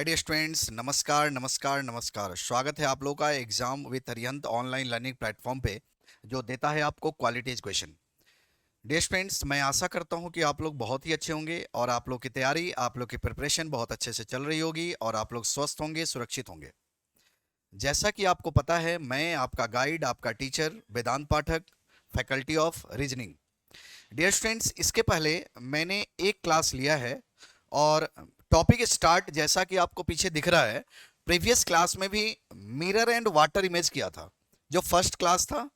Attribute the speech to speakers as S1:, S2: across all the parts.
S1: Hi dear students, नमस्कार नमस्कार नमस्कार। स्वागत है आप लोगों का exam with Arihant online learning platform पे, जो देता है आपको क्वालिटी एजुकेशन। डियर स्टूडेंट्स, मैं आशा करता हूं कि आप लोग बहुत ही अच्छे होंगे और आप लोग की तैयारी, आप लोग की प्रिपरेशन बहुत अच्छे से चल रही होगी और आप लोग स्वस्थ होंगे, सुरक्षित होंगे। जैसा कि आपको पता है, मैं आपका गाइड, आपका teacher Vedant Pathak, faculty of reasoning. Dear students, इसके पहले मैंने एक क्लास लिया है और टॉपिक स्टार्ट जैसा कि आपको पीछे दिख रहा है, प्रीवियस क्लास में भी मिरर एंड वाटर इमेज किया था, जो फर्स्ट क्लास था।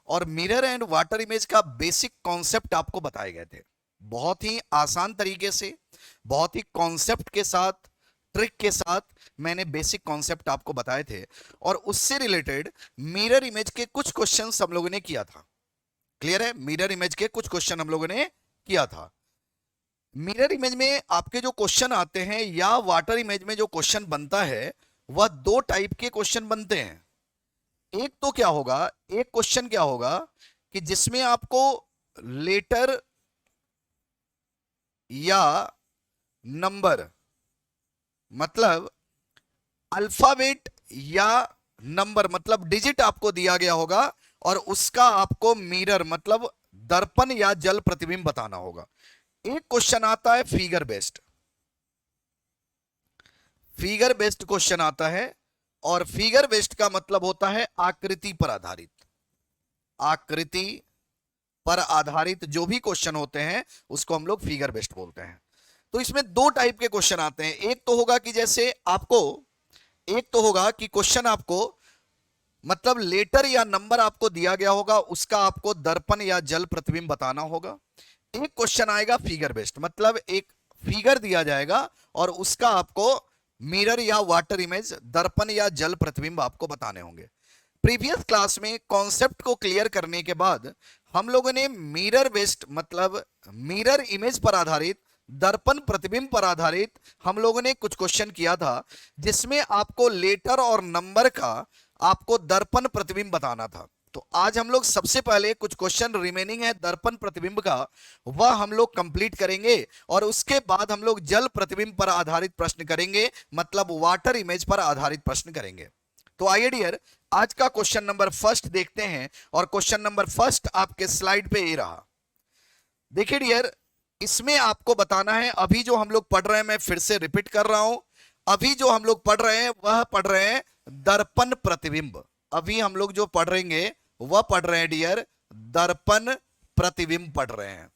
S1: और मिरर एंड वाटर इमेज का बेसिक कॉन्सेप्ट आपको बताए गए थे, बहुत ही आसान तरीके से, बहुत ही कॉन्सेप्ट के साथ, ट्रिक के साथ मैंने बेसिक कॉन्सेप्ट आपको बताए थे। और उससे रिलेटेड मिरर इमेज के कुछ क्वेश्चंस हम लोगों ने किया था। क्लियर है? मिरर इमेज के कुछ क्वेश्चन हम लोगों ने किया था। मिरर इमेज में आपके जो क्वेश्चन आते हैं या वाटर इमेज में जो क्वेश्चन बनता है, वह दो टाइप के क्वेश्चन बनते हैं। एक तो क्या होगा, एक क्वेश्चन क्या होगा कि जिसमें आपको लेटर या नंबर, मतलब अल्फाबेट या नंबर मतलब डिजिट आपको दिया गया होगा और उसका आपको मिरर मतलब दर्पण या जल प्रतिबिंब बताना होगा। एक क्वेश्चन आता है figure based, figure based question आता है। और फिगर बेस्ड का मतलब होता है आकृति पर आधारित। आकृति पर आधारित जो भी क्वेश्चन होते हैं उसको हम लोग फिगर बेस्ड बोलते हैं। तो इसमें दो टाइप के क्वेश्चन आते हैं। एक तो होगा कि जैसे आपको, एक तो होगा कि क्वेश्चन आपको मतलब लेटर या नंबर आपको दिया गया होगा, उसका आपको दर्पण या जल प्रतिबिंब बताना होगा। एक क्वेश्चन आएगा फिगर बेस्ड, मतलब एक फिगर दिया जाएगा और उसका आपको मिरर या वाटर इमेज, दर्पण या जल प्रतिबिंब आपको बताने होंगे। प्रीवियस क्लास में कॉन्सेप्ट को क्लियर करने के बाद हम लोगों ने मिरर बेस्ड मतलब मिरर इमेज पर आधारित, दर्पण प्रतिबिंब पर आधारित हम लोगों ने कुछ क्वेश्चन किया था, जिसमें आपको लेटर और नंबर का आपको दर्पण प्रतिबिंब बताना था। तो आज हम लोग सबसे पहले कुछ क्वेश्चन रिमेनिंग है दर्पण प्रतिबिंब का, वह हम लोग कंप्लीट करेंगे और उसके बाद हम लोग जल प्रतिबिंब पर आधारित प्रश्न करेंगे, मतलब वाटर इमेज पर आधारित प्रश्न करेंगे। तो आइए डियर, आज का क्वेश्चन नंबर फर्स्ट देखते हैं। और क्वेश्चन नंबर फर्स्ट आपके स्लाइड पे ये रहा। देखिए डियर, इसमें आपको बताना है, अभी जो हम लोग पढ़ रहे हैं, मैं फिर से रिपीट कर रहा हूं, अभी जो हम लोग पढ़ रहे हैं वह पढ़ रहे हैं दर्पण प्रतिबिंब। अभी हम लोग जो पढ़ रहेंगे वह पढ़ रहे हैं डियर दर्पण प्रतिबिंब पढ़ रहे हैं।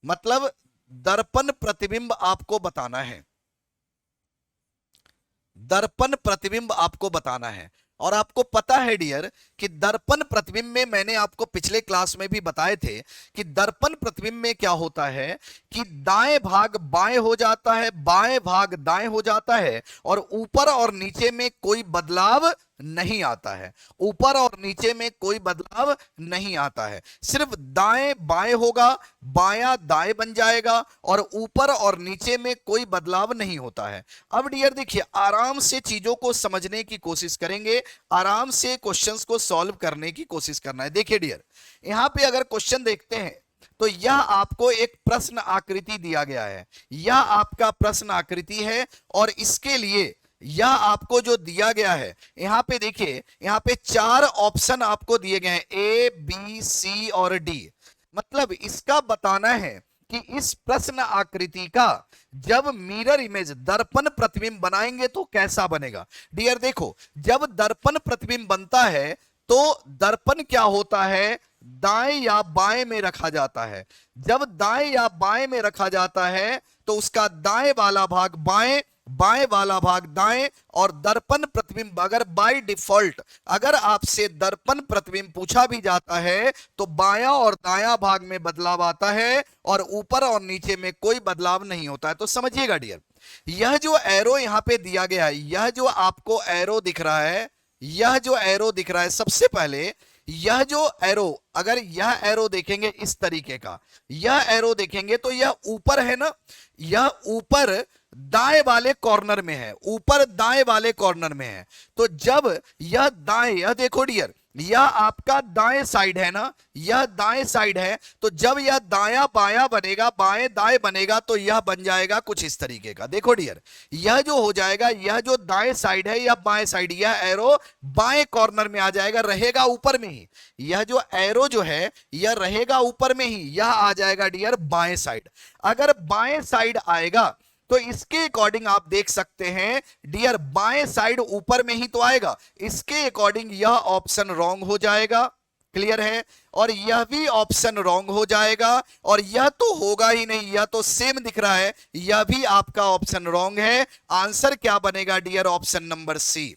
S1: मतलब दर्पण प्रतिबिंब आपको बताना है, दर्पण प्रतिबिंब आपको बताना है। और आपको पता है डियर कि दर्पण प्रतिबिंब में मैंने आपको पिछले क्लास में भी बताए थे कि दर्पण प्रतिबिंब में क्या होता है कि दाएं भाग बाएं हो जाता है, बाएं भाग दाएं हो जाता है और ऊपर और नीचे में कोई बदलाव नहीं आता है। ऊपर और नीचे में कोई बदलाव नहीं आता है, सिर्फ दाएं बाएं होगा, बायां दाएं बन जाएगा और ऊपर और नीचे में कोई बदलाव नहीं होता है। अब डियर देखिए, आराम से चीजों को समझने की कोशिश करेंगे, आराम से क्वेश्चंस को सॉल्व करने की कोशिश करना है। देखिए डियर, यहां पे अगर क्वेश्चन देखते हैं तो यह आपको एक प्रश्न आकृति दिया गया है, यह आपका प्रश्न आकृति है। और इसके लिए यह आपको जो दिया गया है, यहां पे देखिए, यहां पे चार ऑप्शन आपको दिए गए हैं, ए बी सी और डी। मतलब इसका बताना है कि इस प्रश्न आकृति का जब मिरर इमेज दर्पण प्रतिबिंब बनाएंगे तो कैसा बनेगा। डियर देखो, जब दर्पण प्रतिबिंब बनता है तो दर्पण क्या होता है, दाएं या बाएं में रखा जाता है। जब दाएं या बाएं में रखा जाता है तो उसका दाएं वाला भाग बाएं, बाएं वाला भाग दाएं। और दर्पण प्रतिबिंब अगर बाय डिफॉल्ट अगर आपसे दर्पण प्रतिबिंब पूछा भी जाता है तो बायां और दायां भाग में बदलाव आता है और ऊपर और नीचे में कोई बदलाव नहीं होता है। तो समझिएगा डियर, यह जो एरो यहां पे दिया गया है, यह जो आपको एरो दिख रहा है, यह जो एरो दिख रहा है, सबसे पहले यह जो एरो, अगर यह एरो देखेंगे इस तरीके का, यह एरो देखेंगे तो यह ऊपर है ना, यह ऊपर दाएं वाले कॉर्नर में है, ऊपर दाएं वाले कॉर्नर में है। तो जब यह दाएं, यह देखो डियर, यह आपका दाएं साइड है ना, यह दाएं साइड है, तो जब यह दाया बाया बनेगा, बाएं दाएं बनेगा, तो यह बन जाएगा कुछ इस तरीके का। देखो डियर, यह जो हो जाएगा, यह जो दाएं साइड है या बाएं साइड, यह एरो बाएं कॉर्नर में आ जाएगा, रहेगा ऊपर में ही। यह जो एरो जो है यह रहेगा ऊपर में ही, यह आ जाएगा डियर बाएं साइड। अगर बाएं साइड आएगा तो इसके अकॉर्डिंग आप देख सकते हैं डियर, बाएं साइड ऊपर में ही तो आएगा, इसके अकॉर्डिंग यह ऑप्शन रॉन्ग हो जाएगा। क्लियर है? और यह भी ऑप्शन रॉन्ग हो जाएगा, और यह तो होगा ही नहीं, यह तो सेम दिख रहा है, यह भी आपका ऑप्शन रॉन्ग है। आंसर क्या बनेगा dear? Option number C.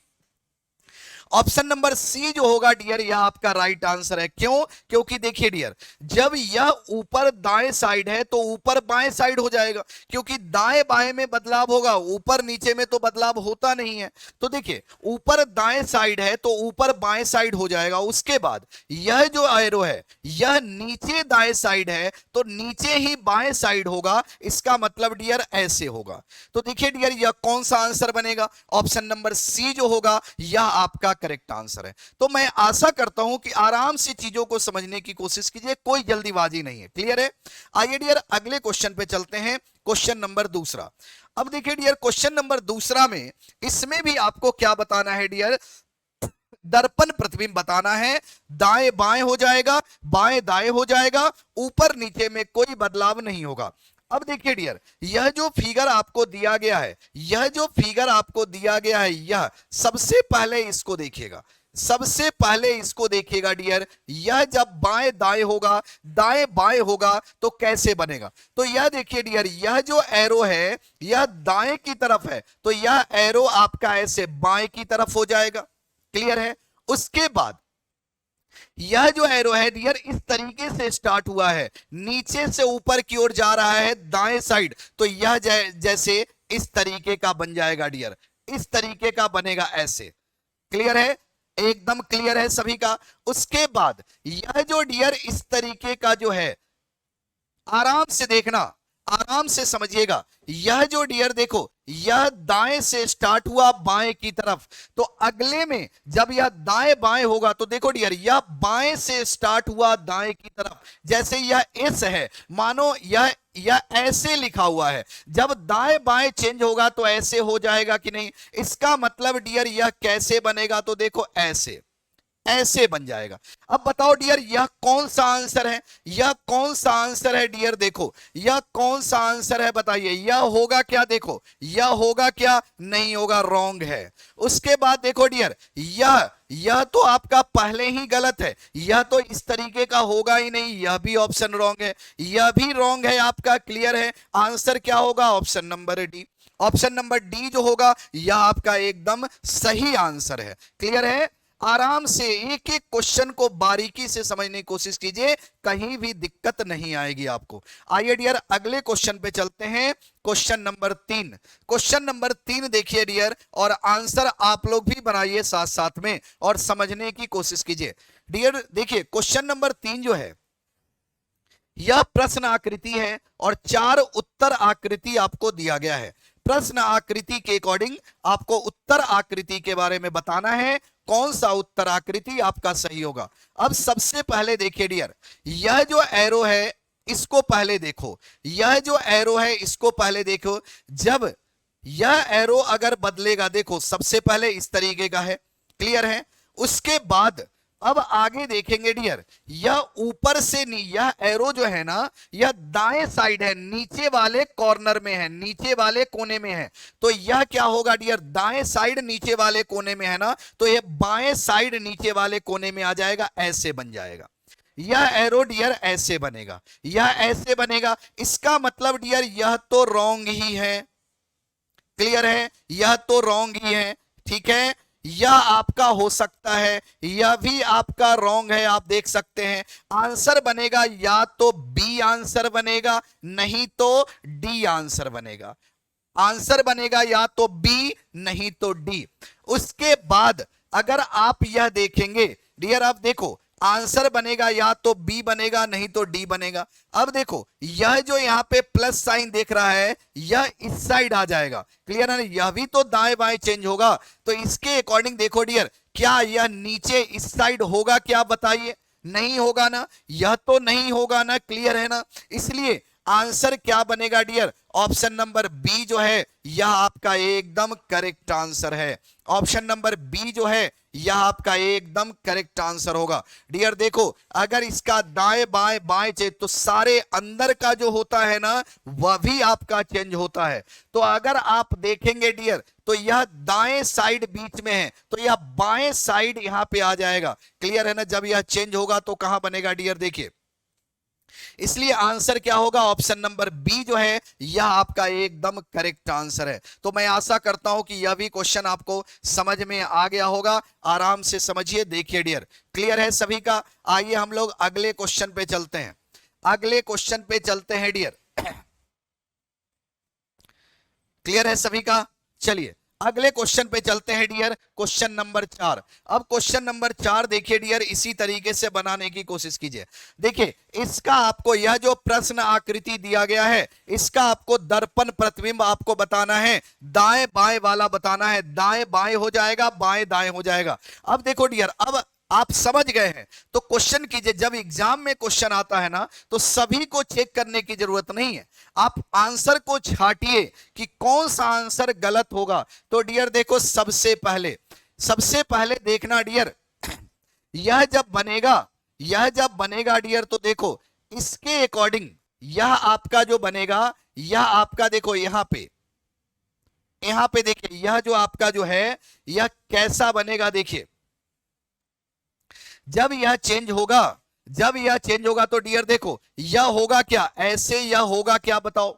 S1: Option number C जो होगा डियर, यह आपका राइट आंसर है। क्यों? क्योंकि देखिए डियर, जब यह ऊपर दाएं साइड है तो ऊपर बाएं साइड हो जाएगा, क्योंकि दाएं बाएं में बदलाव होगा, ऊपर नीचे में तो बदलाव होता नहीं है। तो देखिए, ऊपर दाएं साइड है तो ऊपर बाएं साइड हो जाएगा। उसके बाद यह जो एरो है यह नीचे दाएं साइड है तो नीचे ही बाएं साइड होगा, इसका मतलब डियर ऐसे होगा। तो देखिए डियर, यह कौन सा आंसर बनेगा? ऑप्शन नंबर सी जो होगा यह आपका करेक्ट आंसर है। तो मैं आशा करता हूं कि आराम से चीजों को समझने की कोशिश कीजिए, कोई जल्दीबाजी नहीं है। क्लियर है? आइए डियर अगले क्वेश्चन पे चलते हैं, क्वेश्चन नंबर दूसरा। अब देखिए डियर, क्वेश्चन नंबर दूसरा में इसमें भी आपको क्या बताना है डियर? दर्पण प्रतिबिंब बताना है। दाएं बाएं हो जाएगा, बाएं दाएं हो जाएगा, ऊपर नीचे में कोई बदलाव नहीं होगा। अब देखिए डियर, यह जो फिगर आपको दिया गया है, यह जो फिगर आपको दिया गया है, यह सबसे पहले इसको देखिएगा, सबसे पहले इसको देखिएगा डियर। यह जब बाएं दाएं होगा, दाएं बाएं होगा तो कैसे बनेगा? तो यह देखिए डियर, यह जो एरो है यह दाएं की तरफ है, तो यह एरो आपका ऐसे बाएं की तरफ हो जाएगा। क्लियर है? उसके बाद यह जो एरो है डियर इस तरीके से स्टार्ट हुआ है, नीचे से ऊपर की ओर जा रहा है दाएं साइड, तो यह जैसे इस तरीके का बन जाएगा डियर, इस तरीके का बनेगा ऐसे। क्लियर है? एकदम क्लियर है सभी का? उसके बाद यह जो डियर इस तरीके का जो है, आराम से देखना, आराम से समझिएगा, यह जो डियर देखो, यह दाएं से स्टार्ट हुआ बाएं की तरफ, तो अगले में जब यह दाएं बाएं होगा तो देखो डियर, यह बाएं से स्टार्ट हुआ दाएं की तरफ, जैसे यह एस है, मानो यह ऐसे लिखा हुआ है, जब दाएं बाएं चेंज होगा तो ऐसे हो जाएगा कि नहीं? इसका मतलब डियर यह कैसे बनेगा? तो देखो ऐसे, ऐसे बन जाएगा। अब बताओ डियर, यह कौन सा आंसर है? यह कौन सा आंसर है डियर? देखो, यह कौन सा आंसर है बताइए? यह होगा क्या? देखो, यह होगा क्या? नहीं होगा, रॉन्ग है। उसके बाद देखो डियर, यह तो आपका पहले ही गलत है, यह तो इस तरीके का होगा ही नहीं, यह भी ऑप्शन रॉन्ग है, यह भी रॉन्ग है आपका। क्लियर है? आंसर क्या होगा? Option number D. Option number D जो होगा यह आपका एकदम सही आंसर है। क्लियर है? आराम से एक एक क्वेश्चन को बारीकी से समझने की कोशिश कीजिए, कहीं भी दिक्कत नहीं आएगी आपको। आइए डियर अगले क्वेश्चन पे चलते हैं, क्वेश्चन नंबर 3। क्वेश्चन नंबर 3 देखिए डियर, और आंसर आप लोग भी बनाइए साथ साथ में और समझने की कोशिश कीजिए। डियर देखिए, क्वेश्चन नंबर 3 जो है यह प्रश्न आकृति है और 4 उत्तर आकृति आपको दिया गया है। प्रश्न आकृति के अकॉर्डिंग आपको उत्तर आकृति के बारे में बताना है, कौन सा उत्तर आकृति आपका सही होगा। अब सबसे पहले देखिए डियर, यह जो एरो है इसको पहले देखो, यह जो एरो है इसको पहले देखो। जब यह एरो अगर बदलेगा, देखो सबसे पहले इस तरीके का है। क्लियर है? उसके बाद अब आगे देखेंगे डियर, यह ऊपर से यह एरो जो है ना यह दाएं साइड है, नीचे वाले कॉर्नर में है, नीचे वाले कोने में है, तो यह क्या होगा डियर? दाएं साइड नीचे वाले कोने में है ना, तो यह बाएं साइड नीचे वाले कोने में आ जाएगा, ऐसे बन जाएगा। यह एरो डियर ऐसे बनेगा, यह ऐसे बनेगा, इसका मतलब डियर यह तो रॉन्ग ही है। क्लियर है? यह तो रॉन्ग ही है। ठीक है, यह आपका हो सकता है, यह भी आपका रॉन्ग है। आप देख सकते हैं आंसर बनेगा या तो बी आंसर बनेगा, नहीं तो डी आंसर बनेगा। आंसर बनेगा या तो बी नहीं तो डी। उसके बाद अगर आप यह देखेंगे डियर, आप देखो आंसर बनेगा या तो बी बनेगा नहीं तो डी बनेगा। अब देखो यह जो यहां पे प्लस साइन देख रहा है यह इस साइड आ जाएगा। क्लियर है? यह भी तो दाएं बाएं चेंज होगा, तो इसके अकॉर्डिंग देखो डियर क्या यह नीचे इस साइड होगा क्या, बताइए? नहीं होगा ना, यह तो नहीं होगा ना, क्लियर है ना? इसलिए आंसर क्या बनेगा डियर? ऑप्शन नंबर बी जो है यह आपका एकदम करेक्ट आंसर है। ऑप्शन नंबर बी जो है यह आपका एकदम करेक्ट आंसर होगा। डियर देखो, अगर इसका दाएं बाएं बाएं चेंज तो सारे अंदर का जो होता है ना वह भी आपका चेंज होता है। तो अगर आप देखेंगे डियर तो यह दाएं साइड बीच में है तो यह बाएं साइड यहां पे आ जाएगा, क्लियर है ना? जब यह चेंज होगा तो कहां बनेगा डियर? देखिए, इसलिए आंसर क्या होगा? ऑप्शन नंबर बी जो है यह आपका एकदम करेक्ट आंसर है। तो मैं आशा करता हूं कि यह भी क्वेश्चन आपको समझ में आ गया होगा। आराम से समझिए, देखिए डियर, क्लियर है सभी का? आइए हम लोग अगले क्वेश्चन पे चलते हैं। अगले क्वेश्चन पे चलते हैं डियर, क्लियर है सभी का? चलिए अगले क्वेश्चन पे चलते हैं डियर, क्वेश्चन नंबर 4। अब क्वेश्चन नंबर 4 देखिए डियर, इसी तरीके से बनाने की कोशिश कीजिए। देखिए इसका आपको यह जो प्रश्न आकृति दिया गया है इसका आपको दर्पण प्रतिबिंब आपको बताना है, दाएं बाएं वाला बताना है। दाएं बाएं हो जाएगा, बाएं दाएं हो जाएगा। अब देखो डियर, अब आप समझ गए हैं तो क्वेश्चन कीजिए। जब एग्जाम में क्वेश्चन आता है ना तो सभी को चेक करने की जरूरत नहीं है, आप आंसर को छांटिए कि कौन सा आंसर गलत होगा। तो डियर देखो, सबसे पहले देखना डियर, यह जब बनेगा डियर तो देखो इसके अकॉर्डिंग यह आपका जो बनेगा, यह आपका देखो यहां पे देखिए यह जो आपका जो है यह कैसा बनेगा। देखिए जब यह चेंज होगा तो डियर देखो यह होगा क्या? ऐसे यह होगा क्या, बताओ?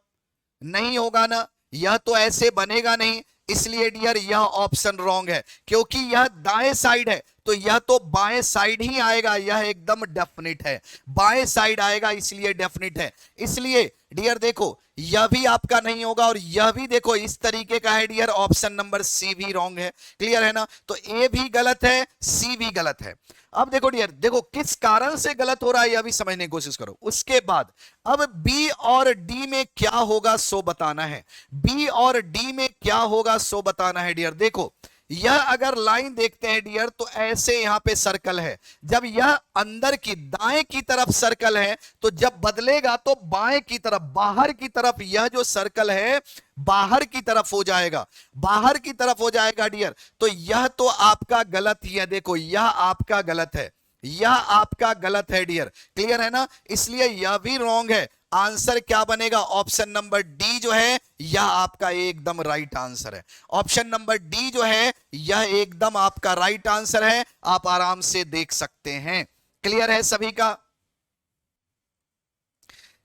S1: नहीं होगा ना, यह तो ऐसे बनेगा नहीं। इसलिए डियर यह ऑप्शन रॉन्ग है, क्योंकि यह दाएं साइड है तो यह तो बाएं साइड ही आएगा। यह एकदम डेफिनेट है, बाएं साइड आएगा, इसलिए डेफिनेट है। इसलिए डियर देखो यह भी आपका नहीं होगा और यह भी देखो इस तरीके का है डियर। ऑप्शन नंबर सी भी रॉन्ग है, क्लियर है ना? तो ए भी गलत है, सी भी गलत है। अब देखो डियर, देखो किस कारण से गलत हो रहा है यह भी समझने की कोशिश करो। उसके बाद अब बी और डी में क्या होगा सो बताना है। बी और डी में क्या होगा सो बताना है डियर। देखो यह अगर लाइन देखते हैं डियर तो ऐसे यहां पे सर्कल है। जब यह अंदर की दाएं की तरफ सर्कल है तो जब बदलेगा तो बाएं की तरफ, बाहर की तरफ यह जो सर्कल है बाहर की तरफ हो जाएगा, बाहर की तरफ हो जाएगा डियर। तो यह तो आपका गलत ही है, देखो यह आपका गलत है, यह आपका गलत है डियर, क्लियर है ना? इसलिए यह भी रॉन्ग है। आंसर क्या बनेगा? ऑप्शन नंबर डी जो है यह आपका एकदम राइट आंसर है। ऑप्शन नंबर डी जो है यह एकदम आपका राइट आंसर है, आप आराम से देख सकते हैं। क्लियर है सभी का?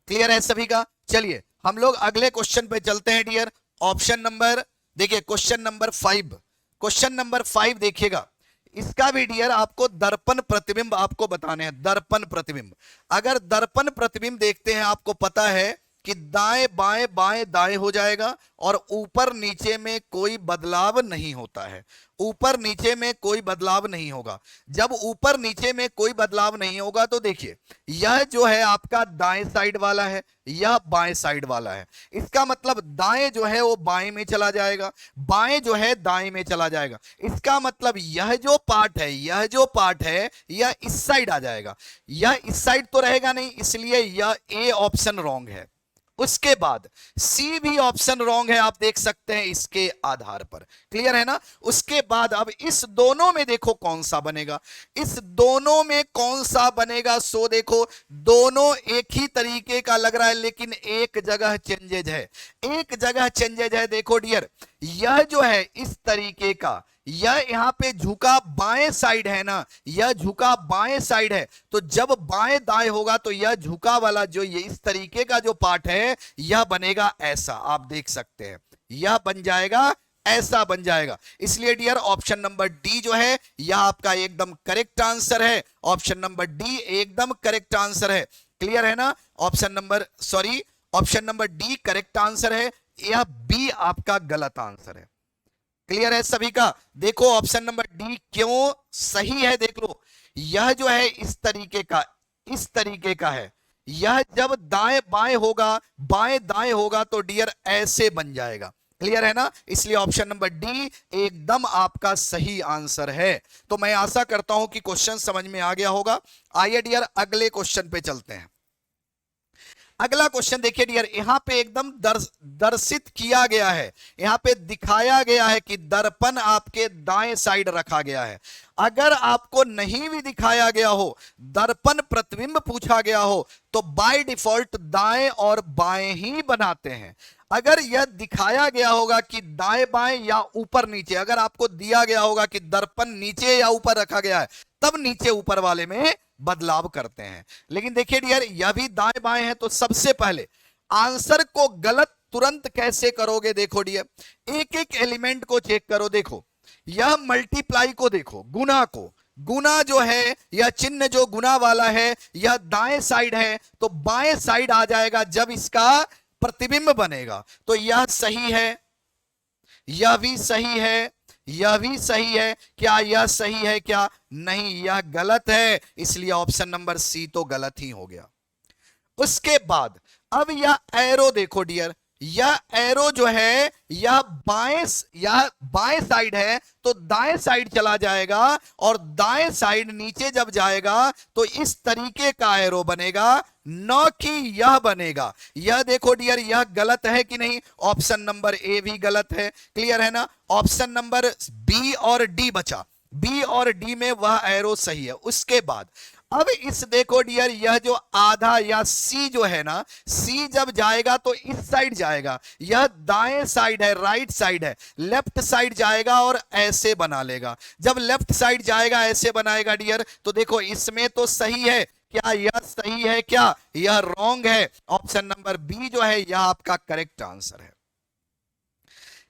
S1: क्लियर है सभी का? चलिए हम लोग अगले क्वेश्चन पे चलते हैं डियर। ऑप्शन नंबर देखिए, क्वेश्चन नंबर 5। क्वेश्चन नंबर 5 देखिएगा, इसका भी डियर आपको दर्पण प्रतिबिंब आपको बताने हैं। दर्पण प्रतिबिंब, अगर दर्पण प्रतिबिंब देखते हैं आपको पता है कि दाएं बाएं बाएं दाएं हो जाएगा और ऊपर नीचे में कोई बदलाव नहीं होता है। ऊपर नीचे में कोई बदलाव नहीं होगा। जब ऊपर नीचे में कोई बदलाव नहीं होगा तो देखिए यह जो है आपका दाएं साइड वाला है, यह बाएं साइड वाला है। इसका मतलब दाएं जो है वो बाएं में चला जाएगा, बाएं जो है दाएं में चला जाएगा। इसका मतलब यह जो पार्ट है यह इस साइड आ जाएगा, यह इस साइड तो रहेगा नहीं, इसलिए यह ए ऑप्शन रॉन्ग है। उसके बाद सी भी ऑप्शन रॉन्ग है, आप देख सकते हैं इसके आधार पर, क्लियर है ना? उसके बाद अब इस दोनों में देखो कौन सा बनेगा, इस दोनों में कौन सा बनेगा। सो देखो दोनों एक ही तरीके का लग रहा है लेकिन एक जगह चेंजेज है, एक जगह चेंजेज है। देखो डियर यह जो है इस तरीके का, यह यहां पे झुका बाएं साइड है ना, यह झुका बाएं साइड है। तो जब बाएं दाएं होगा तो यह झुका वाला जो ये इस तरीके का जो पार्ट है यह बनेगा ऐसा, आप देख सकते हैं यह बन जाएगा, ऐसा बन जाएगा। इसलिए डियर ऑप्शन नंबर डी जो है यह आपका एकदम करेक्ट आंसर है। ऑप्शन नंबर डी एकदम करेक्ट आंसर है, क्लियर है ना? Option number D correct answer है, यह बी आपका गलत आंसर है। क्लियर है सभी का? देखो ऑप्शन नंबर डी क्यों सही है, देख लो यह जो है इस तरीके का है। यह जब दाएं बाएं होगा, बाएं दाएं होगा तो डियर ऐसे बन जाएगा, क्लियर है ना, इसलिए ऑप्शन नंबर डी एकदम आपका सही आंसर है। तो मैं आशा करता हूं कि क्वेश्चन समझ में आ गया होगा। आइए डियर अगले क्वेश्चन पे चलते हैं। अगला क्वेश्चन देखिए डियर, यहां पे एकदम दर्शित किया गया है, यहां पे दिखाया गया है कि दर्पण आपके दाएं साइड रखा गया है। अगर आपको नहीं भी दिखाया गया हो, दर्पण प्रतिबिंब पूछा गया हो, तो बाय डिफॉल्ट दाएं और बाएं ही बनाते हैं। अगर यह दिखाया गया होगा कि दाएं बाएं या ऊपर नीचे, अगर आपको दिया गया होगा कि दर्पण नीचे या ऊपर रखा गया है, तब नीचे ऊपर वाले में बदलाव करते हैं। लेकिन देखिए डियर, यह भी दाएं बाएं है, तो सबसे पहले आंसर को गलत तुरंत कैसे करोगे? देखो डियर, एक एक एलिमेंट को चेक करो। देखो यह मल्टीप्लाई को देखो, गुना को, गुना जो है यह चिन्ह जो गुना वाला है यह दाएं साइड है, तो बाएं साइड आ जाएगा जब इसका प्रतिबिंब बनेगा। तो यह सही है, यह भी सही है, यह भी सही है। क्या यह सही है? क्या नहीं, यह गलत है, इसलिए ऑप्शन नंबर सी तो गलत ही हो गया। उसके बाद अब यह एरो देखो डियर, यह एरो जो है यह बाएं साइड है, तो दाएं साइड चला जाएगा, और दाएं साइड नीचे जब जाएगा तो इस तरीके का एरो बनेगा, न कि यह बनेगा। यह देखो डियर, यह गलत है कि नहीं? ऑप्शन नंबर ए भी गलत है। क्लियर है ना? ऑप्शन नंबर बी और डी बचा, बी और डी में वह एरो सही है। उसके बाद अब इस देखो डियर, यह जो आधा या सी जो है ना, सी जब जाएगा तो इस साइड जाएगा, यह दाएं साइड है, राइट साइड है, लेफ्ट साइड जाएगा और ऐसे बना लेगा। जब लेफ्ट साइड जाएगा ऐसे बनाएगा डियर, तो देखो इसमें तो सही है। क्या यह सही है? क्या यह रॉन्ग है? ऑप्शन नंबर बी जो है यह आपका करेक्ट आंसर है।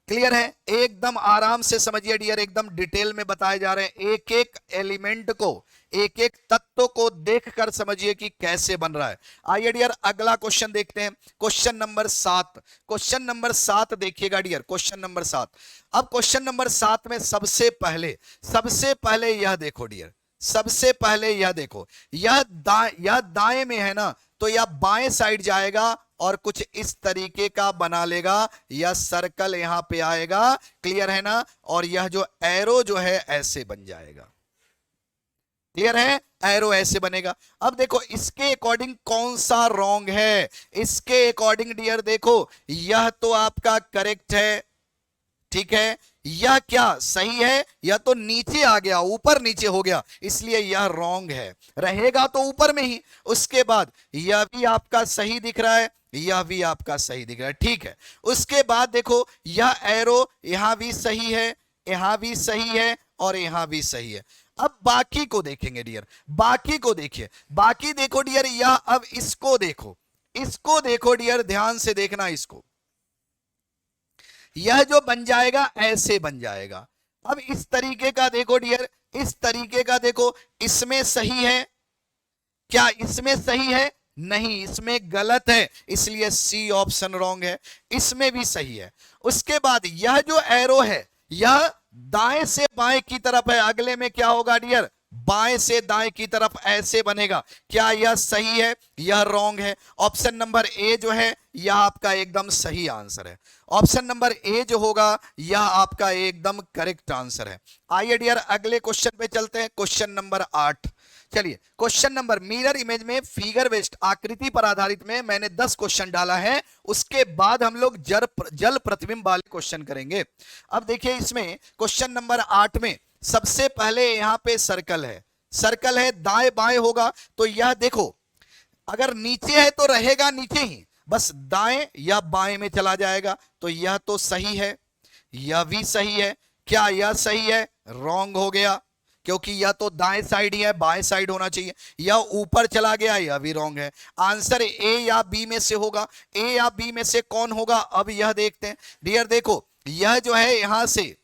S1: क्लियर है? एकदम आराम से समझिए डियर, एकदम डिटेल में बताए जा रहे हैं, एक एक एलिमेंट को, एक एक तत्व को देखकर समझिए कि कैसे बन रहा है। आइए डियर अगला क्वेश्चन देखते हैं, क्वेश्चन नंबर 7। क्वेश्चन नंबर 7 देखिएगा डियर, क्वेश्चन नंबर 7। अब क्वेश्चन नंबर 7 में सबसे पहले यह देखो डियर, सबसे पहले यह देखो, यह दाएं में है ना, तो यह बाएं साइड जाएगा और कुछ इस तरीके का बना लेगा, यह सर्कल यहां पे आएगा। क्लियर है ना? और यह जो एरो जो है ऐसे बन जाएगा। क्लियर है? एरो ऐसे बनेगा। अब देखो इसके अकॉर्डिंग कौन सा रॉन्ग है? इसके अकॉर्डिंग डियर देखो, यह तो आपका करेक्ट है, ठीक है। यह क्या सही है? यह तो नीचे आ गया, ऊपर नीचे हो गया, इसलिए यह रॉन्ग है, रहेगा तो ऊपर में ही। उसके बाद यह भी आपका सही दिख रहा है, यह भी आपका सही दिख रहा है, ठीक है। उसके बाद देखो यह एरो यहां भी सही है, यहां भी सही है, और यहां भी सही है। अब बाकी को देखेंगे डियर, बाकी को देखिए, बाकी देखो डियर, यह अब इसको देखो, इसको देखो डियर, ध्यान से देखना इसको। यह जो बन जाएगा ऐसे बन जाएगा। अब इस तरीके का देखो डियर, इस तरीके का देखो, इसमें सही है? क्या इसमें सही है? नहीं, इसमें गलत है, इसलिए सी ऑप्शन रॉन्ग है। इसमें भी सही है। उसके बाद यह जो एरो है यह दाएं से बाएं की तरफ है, अगले में क्या होगा डियर? बाएं से दाएं की तरफ ऐसे बनेगा। क्या यह सही है? यह रॉन्ग है। ऑप्शन नंबर ए जो है यह आपका एकदम सही आंसर है। ऑप्शन नंबर ए जो होगा यह आपका एकदम करेक्ट आंसर है। आइए डियर अगले क्वेश्चन पे चलते हैं, क्वेश्चन नंबर 8। चलिए क्वेश्चन नंबर, मिरर इमेज में फिगर बेस्ड आकृति पर आधारित में मैंने 10 क्वेश्चन डाला है, उसके बाद हम लोग जल प्रतिबिंब वाले क्वेश्चन करेंगे। अब देखिए इसमें क्वेश्चन नंबर 8 में सबसे पहले यहां पे सर्कल है, सर्कल है, दाएं बाएं होगा, तो यह देखो अगर नीचे है तो रहेगा नीचे ही, बस दाएं या बाएं में चला जाएगा, तो यह तो सही है, यह भी सही है। क्या यह सही है? रॉन्ग हो गया, क्योंकि यह तो दाएं साइड ही है, बाएं साइड होना चाहिए। यह ऊपर चला गया, यह भी रॉन्ग है। आंसर ए या बी में से होगा, ए या बी में से कौन होगा? अब यह देखते हैं डियर, देखो यह जो है यहां से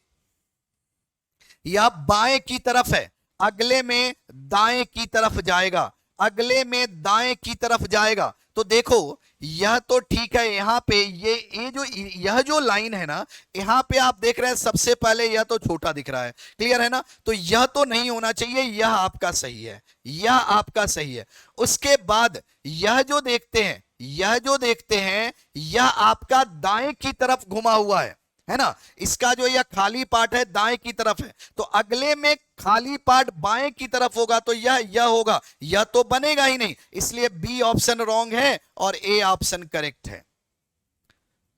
S1: यह बाएं की तरफ है, अगले में दाएं की तरफ जाएगा, अगले में दाएं की तरफ जाएगा, तो देखो यह तो ठीक है। यहां पे यह जो लाइन है ना, यहां पे आप देख रहे हैं सबसे पहले यह तो छोटा दिख रहा है, क्लियर है ना, तो यह तो नहीं होना चाहिए, यह आपका सही है, यह आपका सही है। उसके बाद यह जो देखते हैं, यह जो देखते हैं यह आपका दाएं की तरफ घुमा हुआ है है ना। इसका जो यह खाली पार्ट है दाएं की तरफ है, तो अगले में खाली पार्ट बाएं की तरफ होगा तो यह होगा, यह तो बनेगा ही नहीं, इसलिए बी ऑप्शन रॉन्ग है और ए ऑप्शन करेक्ट है।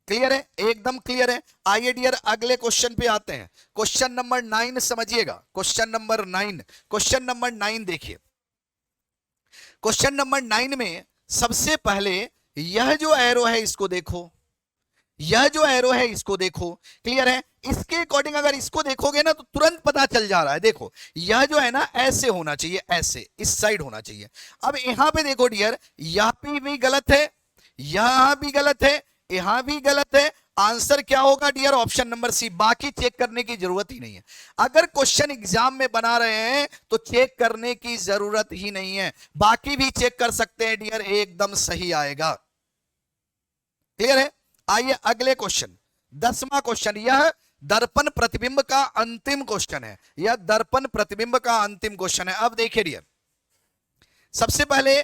S1: क्लियर है, एकदम क्लियर है। आइए डियर अगले क्वेश्चन पे आते हैं। क्वेश्चन नंबर 9 समझिएगा, क्वेश्चन नंबर 9, क्वेश्चन नंबर 9 देखिए। क्वेश्चन नंबर 9 में सबसे पहले यह जो एरो है इसको देखो, यह जो एरो है इसको देखो। क्लियर है, इसके अकॉर्डिंग अगर इसको देखोगे ना तो तुरंत पता चल जा रहा है। देखो यह जो है ना ऐसे होना चाहिए, ऐसे इस साइड होना चाहिए। अब यहां पे देखो डियर, यहां पे भी गलत है, यहां भी गलत है, यहां भी गलत है। आंसर क्या होगा डियर, ऑप्शन नंबर सी। बाकी चेक करने की जरूरत ही नहीं है। अगर क्वेश्चन एग्जाम में बना रहे हैं तो चेक करने की जरूरत ही नहीं है, बाकी भी चेक कर सकते हैं डियर, एकदम सही आएगा। क्लियर है। आइए अगले क्वेश्चन, 10वां क्वेश्चन। यह दर्पण प्रतिबिंब का अंतिम क्वेश्चन है, यह दर्पण प्रतिबिंब का अंतिम क्वेश्चन है। अब देखिए डियर, सबसे पहले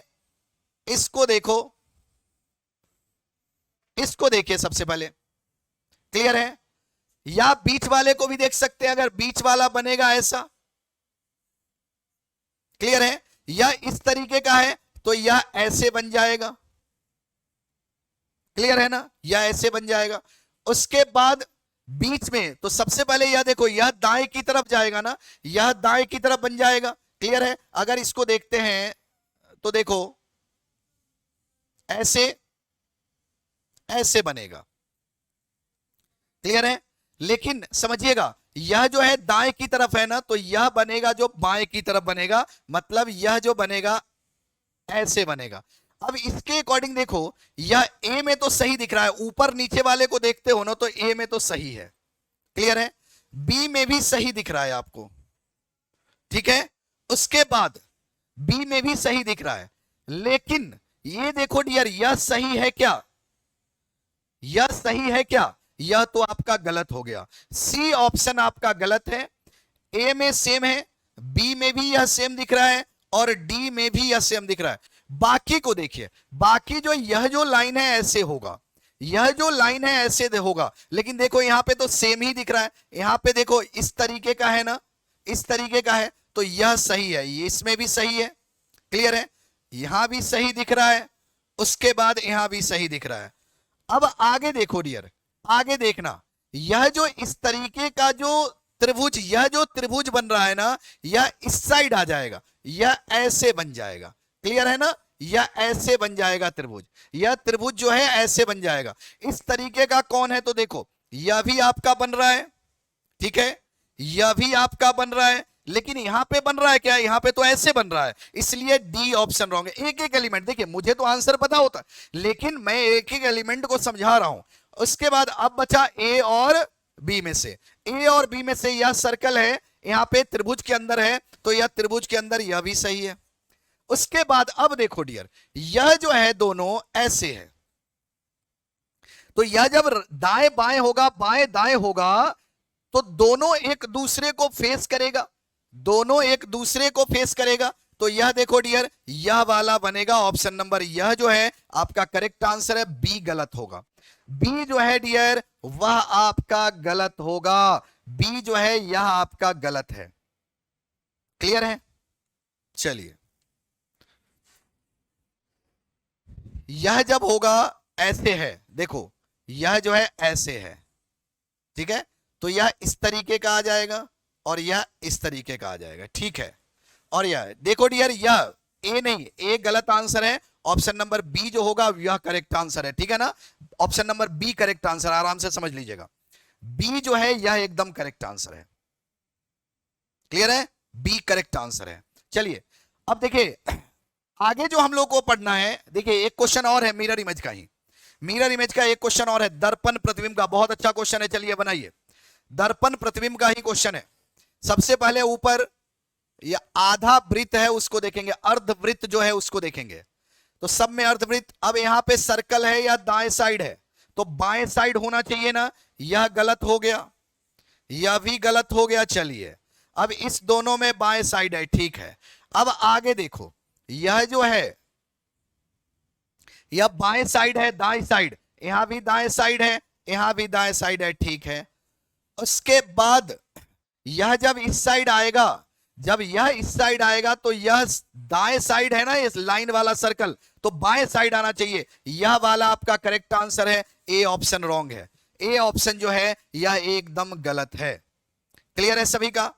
S1: इसको देखो, इसको देखिए सबसे पहले। क्लियर है, या बीच वाले को भी देख सकते हैं, अगर बीच वाला बनेगा ऐसा। क्लियर है, या इस तरीके का है तो यह ऐसे बन जाएगा। क्लियर है ना, यह ऐसे बन जाएगा। उसके बाद बीच में तो सबसे पहले यह देखो, यह दाएं की तरफ जाएगा ना, यह दाएं की तरफ बन जाएगा। क्लियर है, अगर इसको देखते हैं तो देखो ऐसे ऐसे बनेगा। क्लियर है, लेकिन समझिएगा यह जो है दाएं की तरफ है ना, तो यह बनेगा जो बाएं की तरफ बनेगा, मतलब यह जो बनेगा ऐसे बनेगा। अब इसके अकॉर्डिंग देखो, यह ए में तो सही दिख रहा है, ऊपर नीचे वाले को देखते हो ना तो ए में तो सही है। क्लियर है, बी में भी सही दिख रहा है आपको। ठीक है, उसके बाद बी में भी सही दिख रहा है, लेकिन ये देखो डियर, यह सही है क्या, यह सही है क्या, यह तो आपका गलत हो गया। सी ऑप्शन आपका गलत है। ए में सेम है, बी में भी यह सेम दिख रहा है और डी में भी यह सेम दिख रहा है। बाकी को देखिए, बाकी जो यह जो लाइन है ऐसे होगा, यह जो लाइन है ऐसे होगा, लेकिन देखो यहां पे तो सेम ही दिख रहा है। यहां पे देखो इस तरीके का है ना, इस तरीके का है, तो यह सही है, ये इसमें भी सही है। क्लियर है, यहां भी सही दिख रहा है, उसके बाद यहां भी सही दिख रहा है। अब आगे देखो डियर, आगे देखना, यह जो इस तरीके का जो त्रिभुज, यह जो त्रिभुज बन रहा है ना, यह इस साइड आ जाएगा, यह ऐसे बन जाएगा। क्लियर है ना, यह ऐसे बन जाएगा त्रिभुज, यह त्रिभुज जो है ऐसे बन जाएगा। इस तरीके का कौन है तो देखो, यह भी आपका बन रहा है, ठीक है, यह भी आपका बन रहा है, लेकिन यहां पे बन रहा है क्या, यहां पे तो ऐसे बन रहा है, इसलिए डी ऑप्शन रॉन्ग है। एक एक एलिमेंट देखिए, मुझे तो आंसर पता होता है, लेकिन मैं एक एक एलिमेंट को समझा रहा हूं। उसके बाद अब बचा ए और बी में से, ए और बी में से यह सर्कल है, यहां पे त्रिभुज के अंदर है, तो यह त्रिभुज के अंदर यह भी सही है। उसके बाद अब देखो डियर, यह जो है दोनों ऐसे है, तो यह जब दाएं बाएं होगा, बाएं दाएं होगा, तो दोनों एक दूसरे को फेस करेगा, दोनों एक दूसरे को फेस करेगा। तो यह देखो डियर, यह वाला बनेगा ऑप्शन नंबर, यह जो है आपका करेक्ट आंसर है, बी गलत होगा। बी जो है डियर वह आपका गलत होगा, बी जो है यह आपका गलत है। क्लियर है, चलिए, यह जब होगा ऐसे है, देखो यह जो है ऐसे है, ठीक है, तो यह इस तरीके का आ जाएगा और यह इस तरीके का आ जाएगा। ठीक है, और यह देखो डियर, यह ए नहीं, ए गलत आंसर है, ऑप्शन नंबर बी जो होगा यह करेक्ट आंसर है। ठीक है ना, option number B correct answer, आराम से समझ लीजिएगा, बी जो है यह एकदम करेक्ट आंसर है। क्लियर है, बी करेक्ट आंसर है। चलिए अब देखिए आगे जो हम लोग को पढ़ना है, देखिए एक क्वेश्चन और है मिरर इमेज का ही, मिरर इमेज का एक क्वेश्चन और है, दर्पण प्रतिबिंब का, बहुत अच्छा क्वेश्चन है। चलिए बनाइए, दर्पण प्रतिबिंब का ही क्वेश्चन है। सबसे पहले ऊपर ये आधा वृत्त है उसको देखेंगे, अर्धवृत्त जो है उसको देखेंगे, तो सब में अर्धवृत्त। अब यहां पे सर्कल है या दाएं साइड है, तो बाएं साइड होना चाहिए ना, यह गलत हो गया, यह भी गलत हो गया। चलिए अब इस दोनों में बाएं साइड है, ठीक है। अब आगे देखो, यह जो है यह बाएं साइड है, दाएं साइड, यहां भी दाएं साइड है, यहां भी दाएं साइड है, ठीक है। उसके बाद यह जब इस साइड आएगा, जब यह इस साइड आएगा तो यह दाएं साइड है ना, इस लाइन वाला सर्कल, तो बाएं साइड आना चाहिए। यह वाला आपका करेक्ट आंसर है, ए ऑप्शन रॉन्ग है। ए ऑप्शन जो है यह एकदम गलत है। क्लियर है सभी का?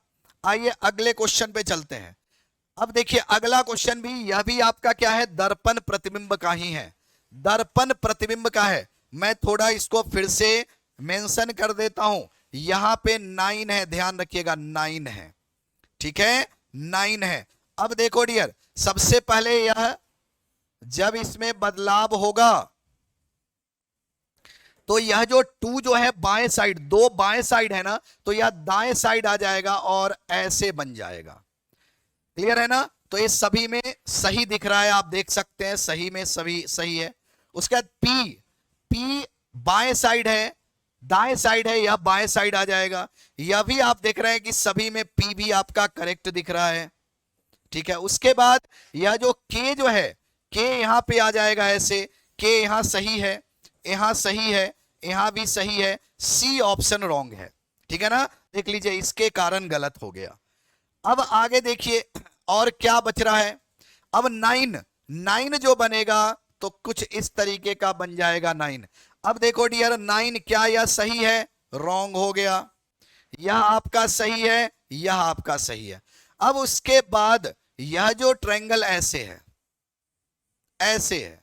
S1: आइए अगले क्वेश्चन पे चलते हैं। अब देखिए अगला क्वेश्चन भी, यह भी आपका क्या है, दर्पण प्रतिबिंब का ही है, दर्पण प्रतिबिंब का है। मैं थोड़ा इसको फिर से मेंशन कर देता हूं। यहां पे 9 है, ध्यान रखिएगा 9 है, ठीक है 9 है। अब देखो डियर, सबसे पहले यह जब इसमें बदलाव होगा तो यह जो 2 जो है बाएं साइड, 2 बाएं साइड है ना, तो यह दाएं साइड आ जाएगा और ऐसे बन जाएगा। क्लियर है ना? तो ये सभी में सही दिख रहा है, आप देख सकते हैं सही में सभी सही है। उसके बाद पी बाएं साइड है, दाएं साइड है, यह बाएं साइड आ जाएगा। यह भी आप देख रहे हैं कि सभी में पी भी आपका करेक्ट दिख रहा है, ठीक है। उसके बाद यह जो के जो है, के यहां पे आ जाएगा ऐसे, के यहां सही है, यहां सही है, यहां भी सही है। सी ऑप्शन रॉन्ग है, ठीक है ना? देख लीजिए इसके कारण गलत हो गया। अब आगे देखिए और क्या बच रहा है। अब 9 जो बनेगा तो कुछ इस तरीके का बन जाएगा 9। अब देखो डियर 9 क्या यह सही है? रॉन्ग हो गया। यह आपका सही है, यह आपका सही है। अब उसके बाद यह जो ट्रायंगल ऐसे है, ऐसे है,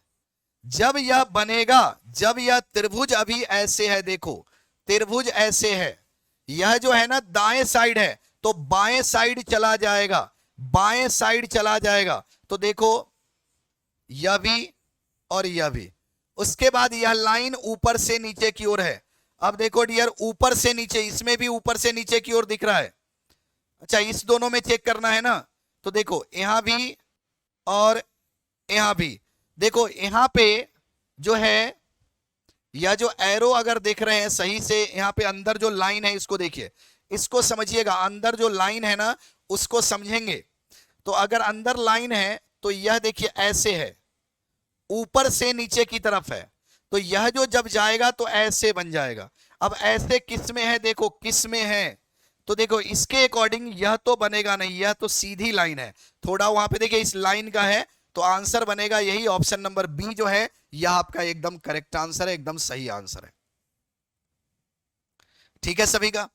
S1: जब यह बनेगा, जब यह त्रिभुज अभी ऐसे है, देखो त्रिभुज ऐसे है, यह जो है ना दाएं साइड है, तो बाएं साइड चला जाएगा, बाएं साइड चला जाएगा। तो देखो यह भी और यह भी। उसके बाद यह लाइन ऊपर से नीचे की ओर है। अब देखो डियर ऊपर से नीचे, इसमें भी ऊपर से नीचे की ओर दिख रहा है। अच्छा इस दोनों में चेक करना है ना, तो देखो यहां भी और यहां भी। देखो यहां पे जो है, यह जो एरो अगर देख रहे हैं सही से, यहां पे अंदर जो लाइन है इसको देखिए, इसको समझिएगा। अंदर जो लाइन है ना उसको समझेंगे तो अगर अंदर लाइन है तो यह देखिए ऐसे है, ऊपर से नीचे की तरफ है, तो यह जो जब जाएगा तो ऐसे बन जाएगा। अब ऐसे किस में है? देखो किस में है, तो देखो इसके अकॉर्डिंग यह तो बनेगा नहीं, यह तो सीधी लाइन है। थोड़ा वहां पे देखिए इस लाइन का है, तो आंसर बनेगा यही ऑप्शन नंबर बी जो है, यह आपका एकदम करेक्ट आंसर है, एकदम सही आंसर है। ठीक है सभी का?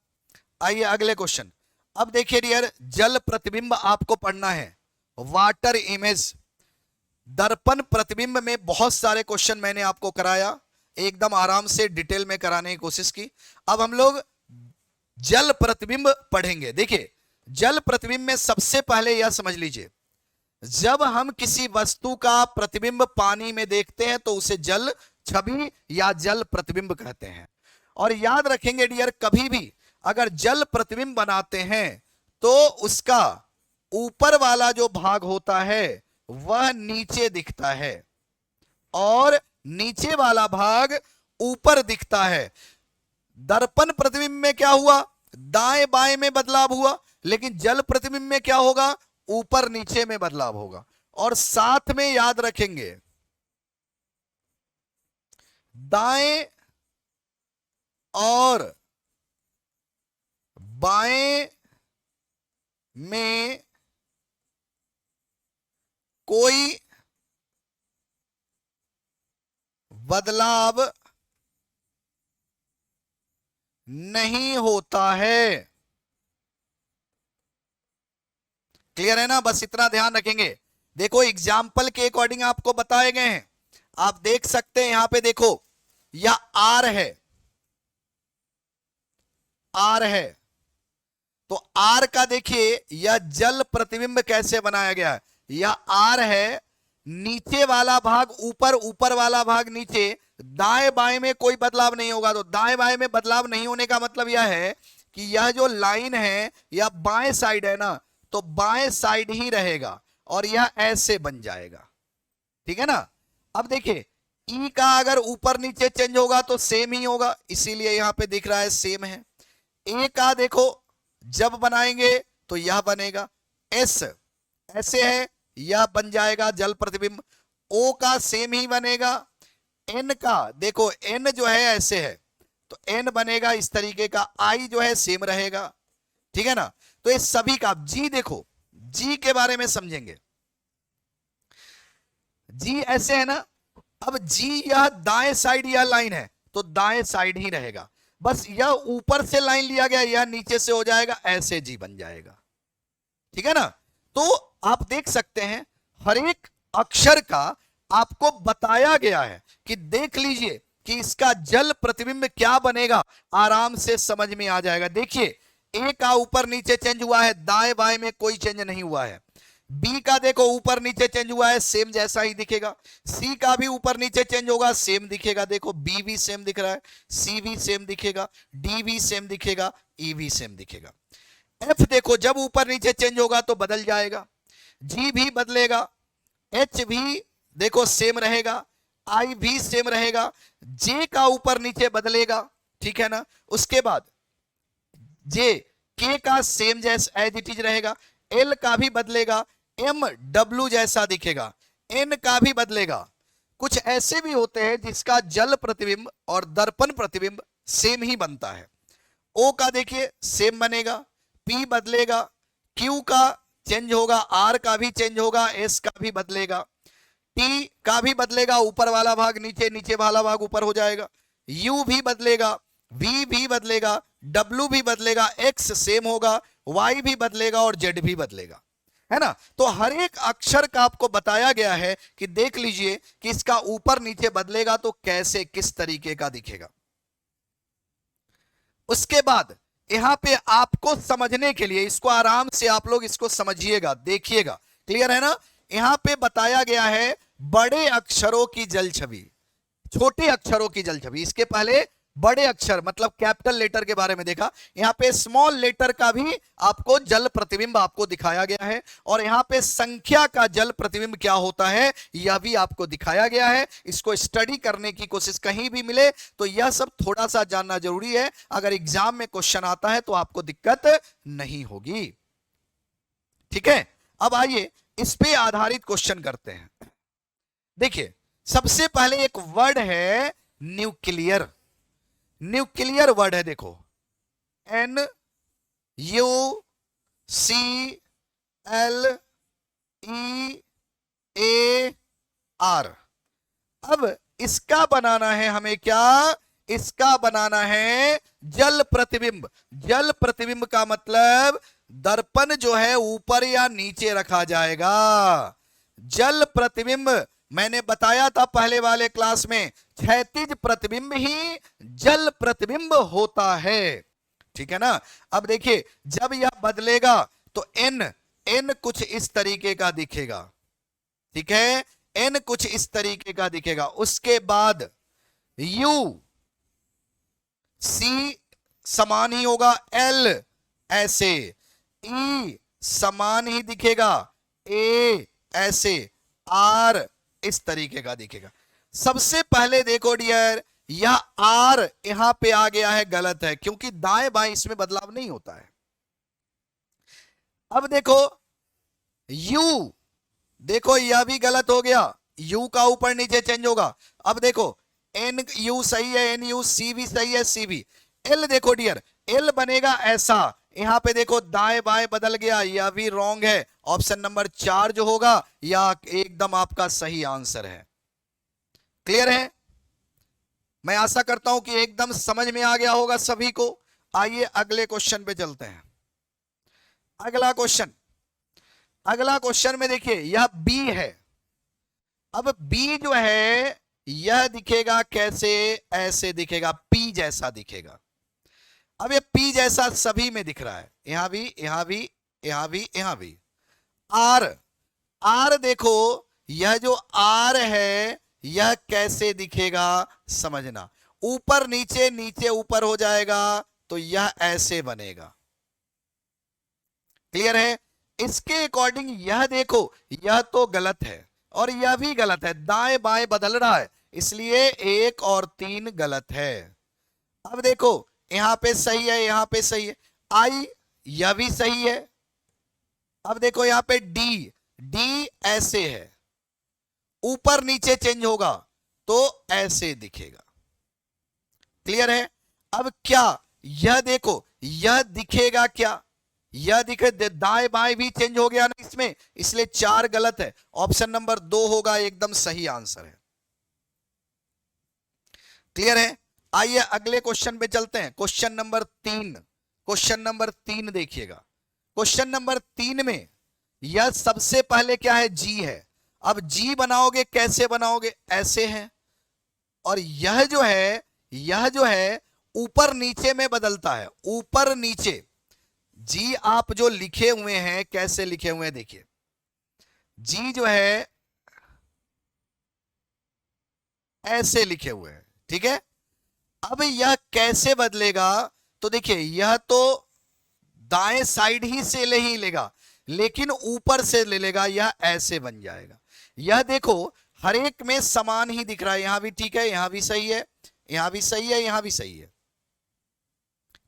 S1: आइए अगले क्वेश्चन। अब देखिए डियर, जल प्रतिबिंब आपको पढ़ना है, वाटर इमेज। दर्पण प्रतिबिंब में बहुत सारे क्वेश्चन मैंने आपको कराया, एकदम आराम से डिटेल में कराने की कोशिश की। अब हम लोग जल प्रतिबिंब पढ़ेंगे। देखिए जल प्रतिबिंब में सबसे पहले यह समझ लीजिए, जब हम किसी वस्तु का प्रतिबिंब पानी में देखते हैं तो उसे जल छवि या जल प्रतिबिंब कहते हैं। और याद रखेंगे डियर, कभी भी अगर जल प्रतिबिंब बनाते हैं तो उसका ऊपर वाला जो भाग होता है वह नीचे दिखता है और नीचे वाला भाग ऊपर दिखता है। दर्पण प्रतिबिंब में क्या हुआ? दाएं बाएं में बदलाव हुआ, लेकिन जल प्रतिबिंब में क्या होगा? ऊपर नीचे में बदलाव होगा। और साथ में याद रखेंगे, दाएं और बाएं में कोई बदलाव नहीं होता है। क्लियर है ना? बस इतना ध्यान रखेंगे। देखो एग्जाम्पल के अकॉर्डिंग आपको बताए गए हैं, आप देख सकते हैं यहां पे देखो, यह आर है, आर है, तो आर का देखिए यह जल प्रतिबिंब कैसे बनाया गया है। यह आर है, नीचे वाला भाग ऊपर, ऊपर वाला भाग नीचे, दाएं बाएं में कोई बदलाव नहीं होगा। तो दाएं बाएं में बदलाव नहीं होने का मतलब यह है कि यह जो लाइन है यह बाएं साइड है ना, तो बाएं साइड ही रहेगा और यह ऐसे बन जाएगा। ठीक है ना? अब देखिए ई का अगर ऊपर नीचे चेंज होगा तो सेम ही होगा, इसीलिए यहां पे दिख रहा है सेम है। ए का देखो जब बनाएंगे तो यह बनेगा, एस ऐसे है, यह बन जाएगा जल प्रतिबिंब। ओ का सेम ही बनेगा। एन का देखो, एन जो है ऐसे है, तो n बनेगा इस तरीके का, i जो है सेम रहेगा, ठीक है ना। तो ये सभी का g देखो, g के बारे में समझेंगे। g ऐसे है ना, अब g यह दाएं साइड यह लाइन है तो दाएं साइड ही रहेगा, बस यह ऊपर से लाइन लिया गया, यह नीचे से हो जाएगा, ऐसे g बन जाएगा, ठीक है ना। तो आप देख सकते हैं हर एक अक्षर का आपको बताया गया है कि देख लीजिए कि इसका जल प्रतिबिंब क्या बनेगा, आराम से समझ में आ जाएगा। देखिए ए का ऊपर नीचे चेंज हुआ है, दाएं बाएं में कोई चेंज नहीं हुआ है। बी का देखो ऊपर नीचे चेंज हुआ है, सेम जैसा ही दिखेगा। सी का भी ऊपर नीचे चेंज होगा, सेम दिखेगा। देखो बी भी सेम दिख रहा है, सी भी सेम दिखेगा, डी भी सेम दिखेगा, ई भी सेम दिखेगा। एफ देखो जब ऊपर नीचे चेंज होगा तो बदल जाएगा, जी भी बदलेगा, एच भी देखो सेम रहेगा, आई भी सेम रहेगा, जे का ऊपर नीचे बदलेगा, ठीक है ना। उसके बाद जे के का सेम जैसा एज इट इज रहेगा, एल का भी बदलेगा, एम डब्ल्यू जैसा दिखेगा, एन का भी बदलेगा। कुछ ऐसे भी होते हैं जिसका जल प्रतिबिंब और दर्पण प्रतिबिंब सेम ही बनता है। ओ का देखिए सेम बनेगा, पी बदलेगा, क्यू का चेंज होगा, आर का भी चेंज होगा, एस का भी बदलेगा, टी का भी बदलेगा, ऊपर वाला भाग नीचे, नीचे वाला भाग ऊपर हो जाएगा, यू भी बदलेगा, वी भी बदलेगा, डब्ल्यू भी बदलेगा, एक्स सेम होगा, वाई भी बदलेगा और जेड भी बदलेगा, है ना। तो हर एक अक्षर का आपको बताया गया है कि देख लीजिए कि इसका ऊपर नीचे बदलेगा तो कैसे किस तरीके का दिखेगा। उसके बाद यहां पे आपको समझने के लिए इसको आराम से आप लोग इसको समझिएगा, देखिएगा, क्लियर है ना। यहां पे बताया गया है बड़े अक्षरों की जल छवि, छोटे अक्षरों की जल छवि। इसके पहले बड़े अक्षर मतलब कैपिटल लेटर के बारे में देखा, यहां पे स्मॉल लेटर का भी आपको जल प्रतिबिंब आपको दिखाया गया है, और यहां पे संख्या का जल प्रतिबिंब क्या होता है यह भी आपको दिखाया गया है। इसको स्टडी करने की कोशिश कहीं भी मिले तो यह सब थोड़ा सा जानना जरूरी है, अगर एग्जाम में क्वेश्चन आता है तो आपको दिक्कत नहीं होगी, ठीक है। अब आइए इस पे आधारित क्वेश्चन करते हैं। देखिए सबसे पहले एक वर्ड है न्यूक्लियर, न्यूक्लियर वर्ड है, देखो N U C L E A R। अब इसका बनाना है हमें क्या, इसका बनाना है जल प्रतिबिंब। जल प्रतिबिंब का मतलब दर्पण जो है ऊपर या नीचे रखा जाएगा। जल प्रतिबिंब मैंने बताया था पहले वाले क्लास में, क्षैतिज प्रतिबिंब ही जल प्रतिबिंब होता है, ठीक है ना। अब देखिए जब यह बदलेगा तो एन कुछ इस तरीके का दिखेगा, ठीक है, एन कुछ इस तरीके का दिखेगा। उसके बाद यू सी समान ही होगा, एल ऐसे, ई समान ही दिखेगा, ए ऐसे, आर इस तरीके का दिखेगा। सबसे पहले देखो डियर यह आर यहां पे आ गया है, गलत है, क्योंकि दाएं बाएं इसमें बदलाव नहीं होता है। अब देखो यू, देखो यह भी गलत हो गया, यू का ऊपर नीचे चेंज होगा। अब देखो एन यू सही है, एन यू, सी भी सही है, सी भी। एल देखो डियर, एल बनेगा ऐसा, यहां पे देखो दाएं बाएं बदल गया, यह भी रॉन्ग है। ऑप्शन नंबर 4 जो होगा यह एकदम आपका सही आंसर है, क्लियर है। मैं आशा करता हूं कि एकदम समझ में आ गया होगा सभी को। आइए अगले क्वेश्चन पे चलते हैं। अगला क्वेश्चन, अगला क्वेश्चन में देखिए यह बी है। अब बी जो है यह दिखेगा कैसे, ऐसे दिखेगा, पी जैसा दिखेगा। अब ये पी जैसा सभी में दिख रहा है, यहां भी, यहां भी, यहां भी, यहां भी। आर, आर देखो यह जो आर है यह कैसे दिखेगा समझना, ऊपर नीचे, नीचे ऊपर हो जाएगा तो यह ऐसे बनेगा, क्लियर है। इसके अकॉर्डिंग यह देखो यह तो गलत है और यह भी गलत है, दाएं बाएं बदल रहा है, इसलिए 1 और 3 गलत है। अब देखो यहां पे सही है, यहां पे सही है, आई यह भी सही है। अब देखो यहां पे डी, डी ऐसे है, ऊपर नीचे चेंज होगा तो ऐसे दिखेगा, क्लियर है। अब क्या यह देखो, यह दिखेगा क्या, यह दिखे, दाएं बाएं भी चेंज हो गया ना इसमें, इसलिए 4 गलत है। ऑप्शन नंबर 2 होगा एकदम सही आंसर है। क्लियर है? आइए अगले क्वेश्चन पे चलते हैं। क्वेश्चन नंबर 3, क्वेश्चन नंबर 3 देखिएगा। क्वेश्चन नंबर 3 में यह सबसे पहले क्या है, जी है। अब जी बनाओगे कैसे बनाओगे, ऐसे है, और यह जो है, यह जो है ऊपर नीचे में बदलता है, ऊपर नीचे। जी आप जो लिखे हुए हैं कैसे लिखे हुए हैं देखिए, जी जो है ऐसे लिखे हुए हैं, ठीक है। अब यह कैसे बदलेगा, तो देखिए यह तो दाएं साइड ही से ले ही लेगा, लेकिन ऊपर से ले लेगा, यह ऐसे बन जाएगा। यह देखो हर एक में समान ही दिख रहा है, यहां भी ठीक है, यहां भी सही है, यहां भी सही है, यहां भी सही है,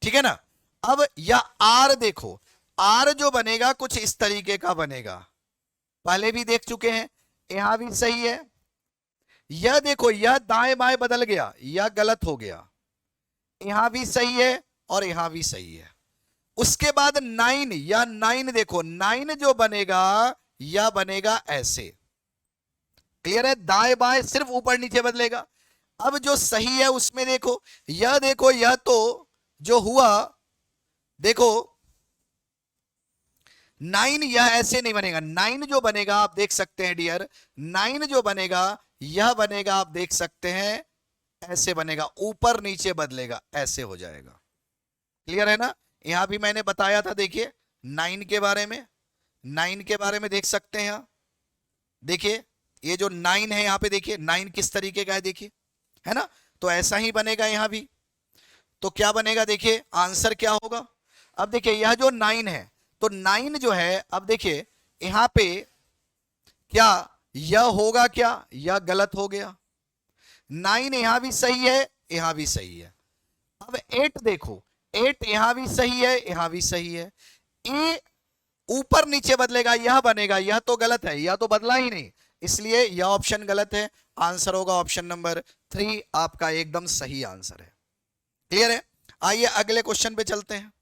S1: ठीक है ना। अब यह आर देखो, आर जो बनेगा कुछ इस तरीके का बनेगा, पहले भी देख चुके हैं, यहां भी सही है। यह देखो यह दाएं बाएं बदल गया, यह गलत हो गया, यहां भी सही है और यहां भी सही है। उसके बाद 9, या 9 देखो, 9 जो बनेगा यह बनेगा ऐसे। क्लियर है? दाएं बाएं सिर्फ ऊपर नीचे बदलेगा। अब जो सही है उसमें देखो, यह तो जो हुआ देखो 9, यह ऐसे नहीं बनेगा। 9 जो बनेगा आप देख सकते हैं डियर, 9 जो बनेगा यह बनेगा, आप देख सकते हैं ऐसे बनेगा, ऊपर नीचे बदलेगा, ऐसे हो जाएगा। क्लियर है ना? यहां भी मैंने बताया था, देखिए 9 के बारे में, 9 के बारे में देख सकते हैं यहां। देखिए ये जो 9 है यहां पे देखिए 9 किस तरीके का है, देखिए, है ना। तो ऐसा ही बनेगा यहां भी। तो क्या बनेगा देखिए, आंसर क्या होगा। अब देखिए यह जो 9 है, तो 9 जो है, अब देखिए यहां पे क्या यह होगा, क्या यह गलत हो गया। 9 यहां भी सही है, यहां भी सही है। अब 8 देखो, 8 यहां भी सही है, यहां भी सही है। ए ऊपर नीचे बदलेगा, यह बनेगा, यह तो गलत है, यह तो बदला ही नहीं, इसलिए यह ऑप्शन गलत है। आंसर होगा ऑप्शन नंबर 3, आपका एकदम सही आंसर है। क्लियर है? आइए अगले क्वेश्चन पे चलते हैं।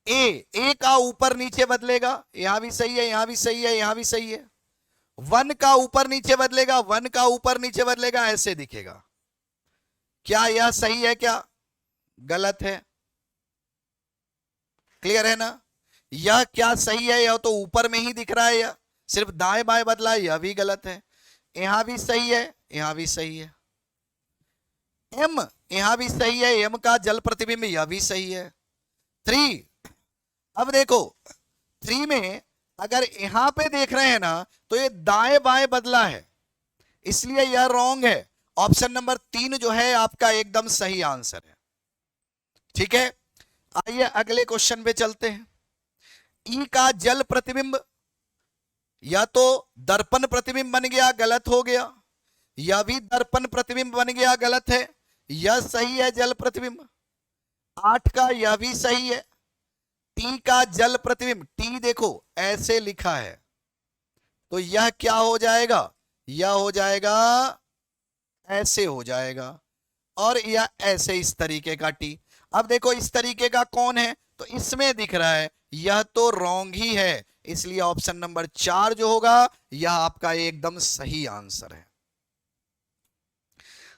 S1: ए का ऊपर नीचे बदलेगा, यहां भी सही है, यहां भी सही है, यहां भी सही है। 1 का ऊपर नीचे बदलेगा, 1 का ऊपर नीचे बदलेगा, ऐसे दिखेगा। क्या यह सही है, क्या गलत है? क्लियर है ना? यह क्या सही है, यह तो ऊपर में ही दिख रहा है, यह सिर्फ दाएं बाएं बदला है, यह भी गलत है। यहां भी सही है, यहां भी सही है। एम यहां भी सही है, एम का जल प्रतिबिंब, यह भी सही है। 3, अब देखो 3 में अगर यहां पे देख रहे हैं ना, तो ये दाएं बाएं बदला है, इसलिए यह रॉन्ग है। ऑप्शन नंबर 3 जो है आपका एकदम सही आंसर है। ठीक है, आइए अगले क्वेश्चन पे चलते हैं। ई का जल प्रतिबिंब, या तो दर्पण प्रतिबिंब बन गया, गलत हो गया, यह भी दर्पण प्रतिबिंब बन गया, गलत है। यह सही है जल प्रतिबिंब। 8 का यह भी सही है। टी का जल प्रतिबिंब, टी देखो ऐसे लिखा है, तो यह क्या हो जाएगा, यह हो जाएगा ऐसे हो जाएगा, और यह ऐसे इस तरीके का टी। अब देखो इस तरीके का कौन है, तो इसमें दिख रहा है, यह तो रॉन्ग ही है, इसलिए ऑप्शन नंबर 4 जो होगा यह आपका एकदम सही आंसर है।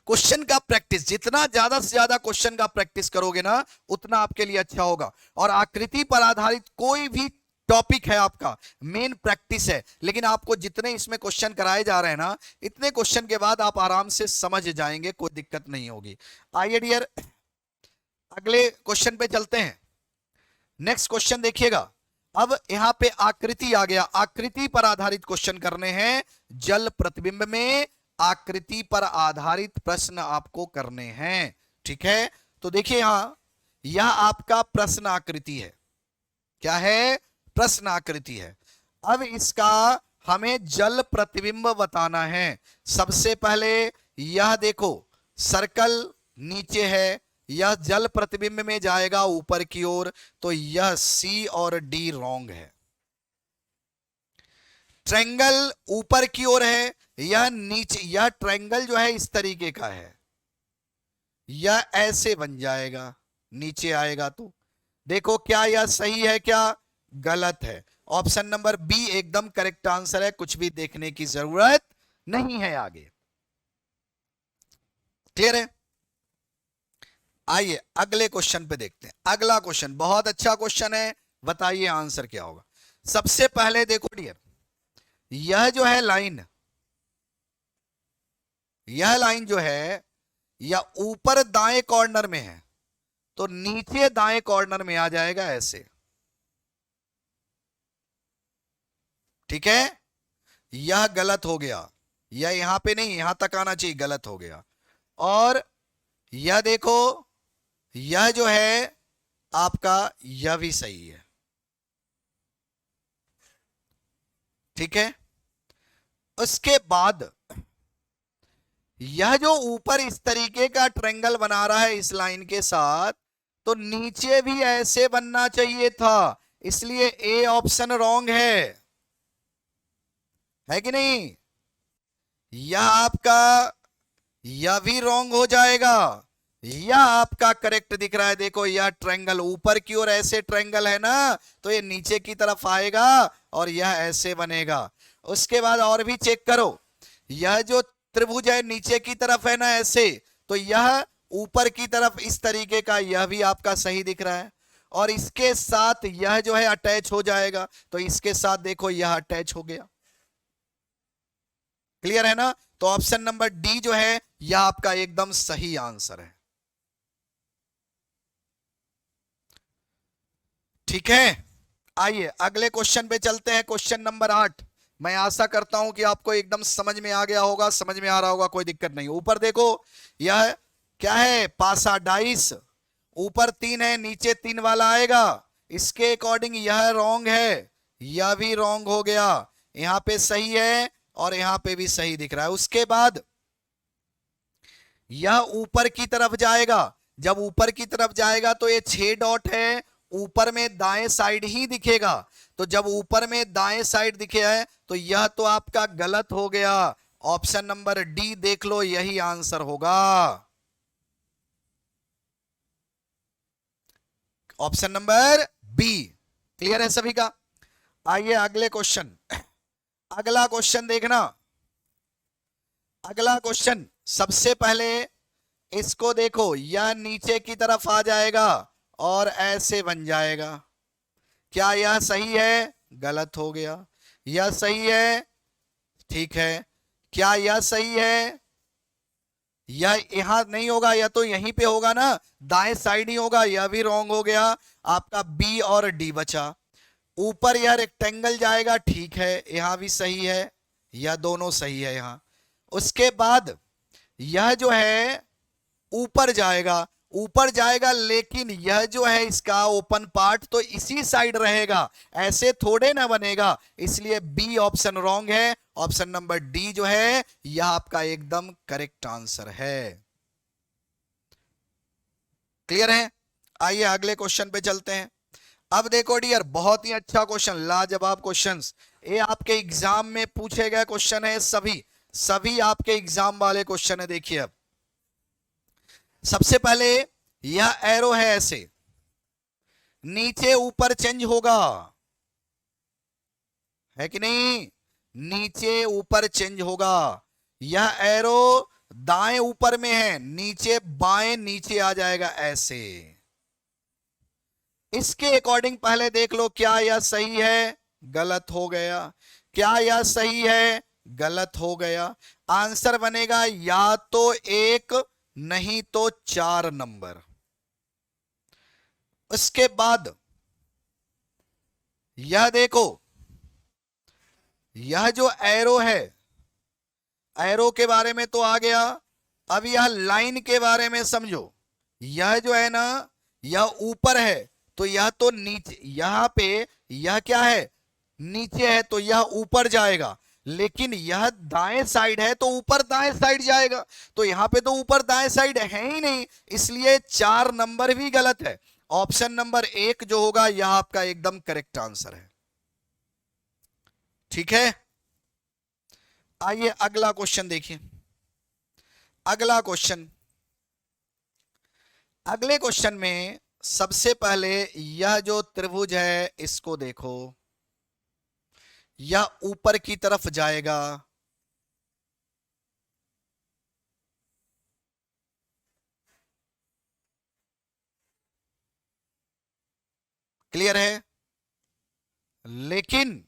S1: क्वेश्चन का प्रैक्टिस, जितना ज्यादा से ज्यादा क्वेश्चन का प्रैक्टिस करोगे ना, उतना आपके लिए अच्छा होगा। और आकृति पर आधारित कोई भी टॉपिक है आपका, मेन प्रैक्टिस है, लेकिन आपको जितने इसमें क्वेश्चन कराए जा रहे हैं ना, इतने क्वेश्चन के बाद आप आराम से समझ जाएंगे, कोई दिक्कत नहीं होगी। आइए डियर अगले क्वेश्चन पे चलते हैं। नेक्स्ट क्वेश्चन देखिएगा। अब यहां पे आकृति आ गया, आकृति पर आधारित क्वेश्चन करने हैं, जल प्रतिबिंब में आकृति पर आधारित प्रश्न आपको करने हैं। ठीक है, तो देखिए यहां यह आपका प्रश्न आकृति है। क्या है? प्रश्न आकृति है। अब इसका हमें जल प्रतिबिंब बताना है। सबसे पहले यह देखो सर्कल नीचे है, यह जल प्रतिबिंब में जाएगा ऊपर की ओर, तो यह सी और डी रॉन्ग है। ट्रायंगल ऊपर की ओर है, यह नीचे, यह ट्रायंगल जो है इस तरीके का है, यह ऐसे बन जाएगा, नीचे आएगा तो देखो क्या यह सही है क्या गलत है। ऑप्शन नंबर बी एकदम करेक्ट आंसर है, कुछ भी देखने की जरूरत नहीं है आगे। क्लियर है? आइए अगले क्वेश्चन पे देखते हैं। अगला क्वेश्चन बहुत अच्छा क्वेश्चन है, बताइए आंसर क्या होगा। सबसे पहले देखो डियर, यह जो है लाइन, यह लाइन जो है यह ऊपर दाएं कॉर्नर में है, तो नीचे दाएं कॉर्नर में आ जाएगा ऐसे। ठीक है, यह गलत हो गया, यह यहां पे नहीं यहां तक आना चाहिए, गलत हो गया। और यह देखो, यह जो है आपका यह भी सही है। ठीक है, उसके बाद यह जो ऊपर इस तरीके का ट्रेंगल बना रहा है इस लाइन के साथ, तो नीचे भी ऐसे बनना चाहिए था, इसलिए ए ऑप्शन रॉन्ग है कि नहीं? यह आपका, यह भी रॉन्ग हो जाएगा, यह आपका करेक्ट दिख रहा है। देखो यह ट्रायंगल ऊपर की ओर ऐसे ट्रायंगल है ना, तो ये नीचे की तरफ आएगा और यह ऐसे बनेगा। उसके बाद और भी चेक करो, यह जो त्रिभुज है नीचे की तरफ है ना ऐसे, तो यह ऊपर की तरफ इस तरीके का, यह भी आपका सही दिख रहा है। और इसके साथ यह जो है अटैच हो जाएगा, तो इसके साथ देखो यह अटैच हो गया। क्लियर है ना? तो ऑप्शन नंबर डी जो है यह आपका एकदम सही आंसर है। ठीक है, आइए अगले क्वेश्चन पे चलते हैं। Question number 8। मैं आशा करता हूं कि आपको एकदम समझ में आ गया होगा, समझ में आ रहा होगा, कोई दिक्कत नहीं। ऊपर देखो, यह क्या है, पासा डाइस। ऊपर 3 है, नीचे 3 वाला आएगा, इसके अकॉर्डिंग यह रॉन्ग है, यह भी रॉन्ग हो गया। यहां पे सही है और यहां पे भी सही दिख रहा है। उसके बाद यह ऊपर की तरफ जाएगा, जब ऊपर की तरफ जाएगा तो ये 6 डॉट है, ऊपर में दाएं साइड ही दिखेगा। तो जब ऊपर में दाएं साइड दिखे है तो यह तो आपका गलत हो गया। ऑप्शन नंबर डी देख लो, यही आंसर होगा। Option number B. क्लियर है सभी का? आइए अगले क्वेश्चन, अगला क्वेश्चन देखना। अगला क्वेश्चन सबसे पहले इसको देखो, यह नीचे की तरफ आ जाएगा और ऐसे बन जाएगा। क्या यह सही है? गलत हो गया। यह सही है? ठीक है। क्या यह सही है? यह यहां नहीं होगा, यह तो यहीं पे होगा ना, दाएं साइड ही होगा, यह भी रॉन्ग हो गया। आपका बी और डी बचा। ऊपर यह रेक्टेंगल जाएगा, ठीक है, यहां भी सही है, यह दोनों सही है यहां। उसके बाद यह जो है ऊपर जाएगा, ऊपर जाएगा, लेकिन यह जो है इसका ओपन पार्ट तो इसी साइड रहेगा, ऐसे थोड़े ना बनेगा, इसलिए बी ऑप्शन रॉन्ग है। ऑप्शन नंबर डी जो है यह आपका एकदम करेक्ट आंसर है। क्लियर है? आइए अगले क्वेश्चन पे चलते हैं। अब देखो डियर, बहुत ही अच्छा क्वेश्चन, लाजवाब क्वेश्चंस, ये आपके एग्जाम में पूछे गए क्वेश्चन है, सभी सभी आपके एग्जाम वाले क्वेश्चन है। देखिए अब सबसे पहले यह एरो है ऐसे, नीचे ऊपर चेंज होगा, है कि नहीं? नीचे ऊपर चेंज होगा। यह एरो दाएं ऊपर में है, नीचे बाएं नीचे आ जाएगा ऐसे। इसके अकॉर्डिंग पहले देख लो, क्या यह सही है? गलत हो गया। क्या यह सही है? गलत हो गया। आंसर बनेगा या तो 1 नहीं तो 4 नंबर। उसके बाद यह देखो, यह जो एरो है, एरो के बारे में तो आ गया। अब यह लाइन के बारे में समझो। यह जो है ना, यह ऊपर है, तो यह तो नीचे, यहां पे यह क्या है, नीचे है, तो यह ऊपर जाएगा। लेकिन यह दाएं साइड है तो ऊपर दाएं साइड जाएगा, तो यहां पे तो ऊपर दाएं साइड है ही नहीं, इसलिए 4 नंबर भी गलत है। ऑप्शन नंबर 1 जो होगा यह आपका एकदम करेक्ट आंसर है। ठीक है, आइए अगला क्वेश्चन देखिए। अगला क्वेश्चन अगले क्वेश्चन में सबसे पहले यह जो त्रिभुज है इसको देखो, यह ऊपर की तरफ जाएगा, क्लियर है। लेकिन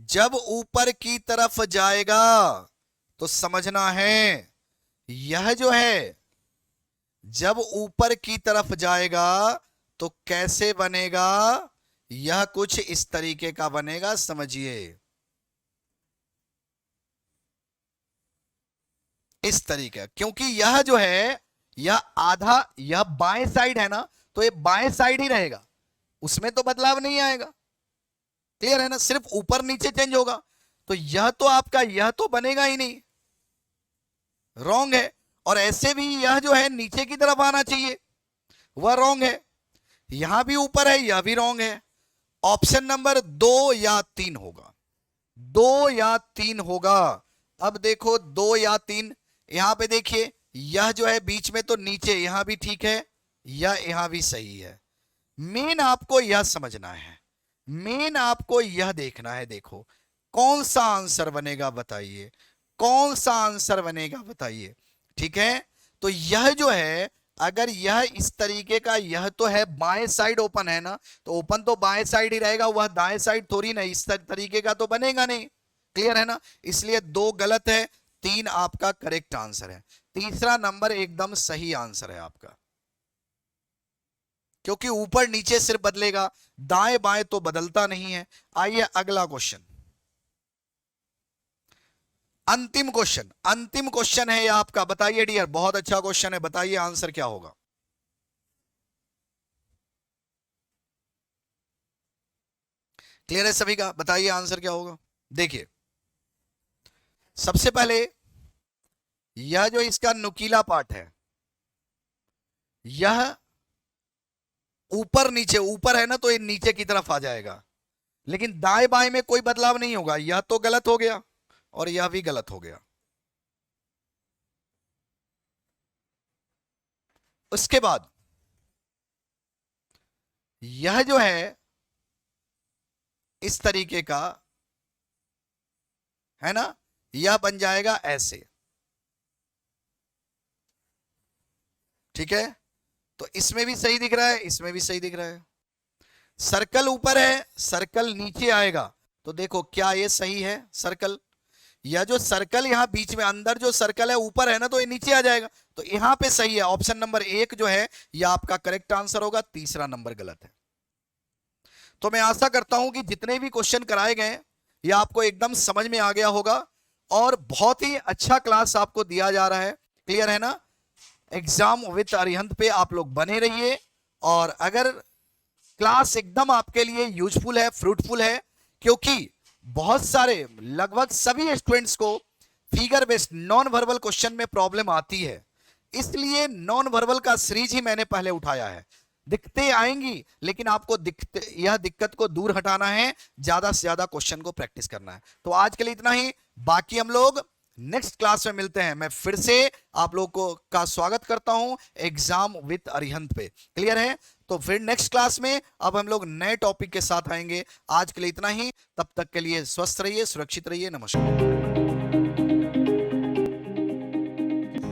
S1: जब ऊपर की तरफ जाएगा तो समझना है यह जो है जब ऊपर की तरफ जाएगा तो कैसे बनेगा, यह कुछ इस तरीके का बनेगा, समझिए इस तरीके, क्योंकि यह जो है यह आधा, यह बाएं साइड है ना, तो ये बाएं साइड ही रहेगा, उसमें तो बदलाव नहीं आएगा, क्लियर है ना, सिर्फ ऊपर नीचे चेंज होगा। तो यह तो आपका यह तो बनेगा ही नहीं, रॉन्ग है। और ऐसे भी यह जो है नीचे की तरफ आना चाहिए, वह रॉन्ग है। यहां भी ऊपर है, यह भी रॉन्ग है। ऑप्शन नंबर 2 या 3 होगा, 2 या 3 होगा। अब देखो 2 या 3, यहां पे देखिए यह जो है बीच में तो नीचे, यहां भी ठीक है, यहां भी सही है। मेन आपको यह समझना है, मेन आपको यह देखना है, देखो कौन सा आंसर बनेगा बताइए, कौन सा आंसर बनेगा बताइए, ठीक है। तो यह जो है अगर यह इस तरीके का, यह तो है बाएं साइड ओपन है ना, तो ओपन तो बाएं साइड ही रहेगा, वह दाएं साइड थोड़ी ना, इस तरीके का तो बनेगा नहीं, क्लियर है ना। इसलिए 2 गलत है, 3 आपका करेक्ट आंसर है। तीसरा नंबर एकदम सही आंसर है आपका, क्योंकि ऊपर नीचे सिर्फ बदलेगा, दाएं बाएं तो बदलता नहीं है। आइए अगला क्वेश्चन, अंतिम क्वेश्चन, अंतिम क्वेश्चन है ये आपका, बताइए डियर, बहुत अच्छा क्वेश्चन है, बताइए आंसर क्या होगा। क्लियर है सभी का, बताइए आंसर क्या होगा। देखिए सबसे पहले यह जो इसका नुकीला पार्ट है, यह ऊपर नीचे, ऊपर है ना तो ये नीचे की तरफ आ जाएगा, लेकिन दाएं बाएं में कोई बदलाव नहीं होगा, यह तो गलत हो गया और यह भी गलत हो गया। उसके बाद यह जो है इस तरीके का है ना, यह बन जाएगा ऐसे, ठीक है। तो इसमें भी सही दिख रहा है, इसमें भी सही दिख रहा है। सर्कल ऊपर है, सर्कल नीचे आएगा, तो देखो क्या ये सही है सर्कल, या जो सर्कल यहां बीच में अंदर जो सर्कल है ऊपर है ना, तो ये नीचे आ जाएगा, तो यहां पे सही है। ऑप्शन नंबर 1 जो है यह आपका करेक्ट आंसर होगा, तीसरा नंबर गलत है। तो मैं आशा करता हूं कि जितने भी क्वेश्चन कराए गए ये आपको एकदम समझ में आ गया होगा, और बहुत ही अच्छा क्लास आपको दिया जा रहा है, क्लियर है ना। एग्जाम विद अरिहंत पे आप लोग बने रहिए, और अगर क्लास एकदम आपके लिए यूजफुल है, फ्रूटफुल है, क्योंकि बहुत सारे लगभग सभी स्टूडेंट्स को figure based non verbal question में प्रॉब्लम आती है, इसलिए नॉन वर्बल का सीरीज ही मैंने पहले उठाया है। दिक्कतें आएंगी, लेकिन आपको यह दिक्कत को दूर हटाना है, ज्यादा से ज्यादा क्वेश्चन को प्रैक्टिस करना है। तो आज के लिए इतना ही, बाकी हम लोग नेक्स्ट क्लास में मिलते हैं। मैं फिर से आप लोगों को का स्वागत करता हूं एग्जाम विद अरिहंत पे, क्लियर है। तो फिर नेक्स्ट क्लास में अब हम लोग नए टॉपिक के साथ आएंगे। आज के लिए इतना ही, तब तक के लिए स्वस्थ रहिए, सुरक्षित रहिए, नमस्कार।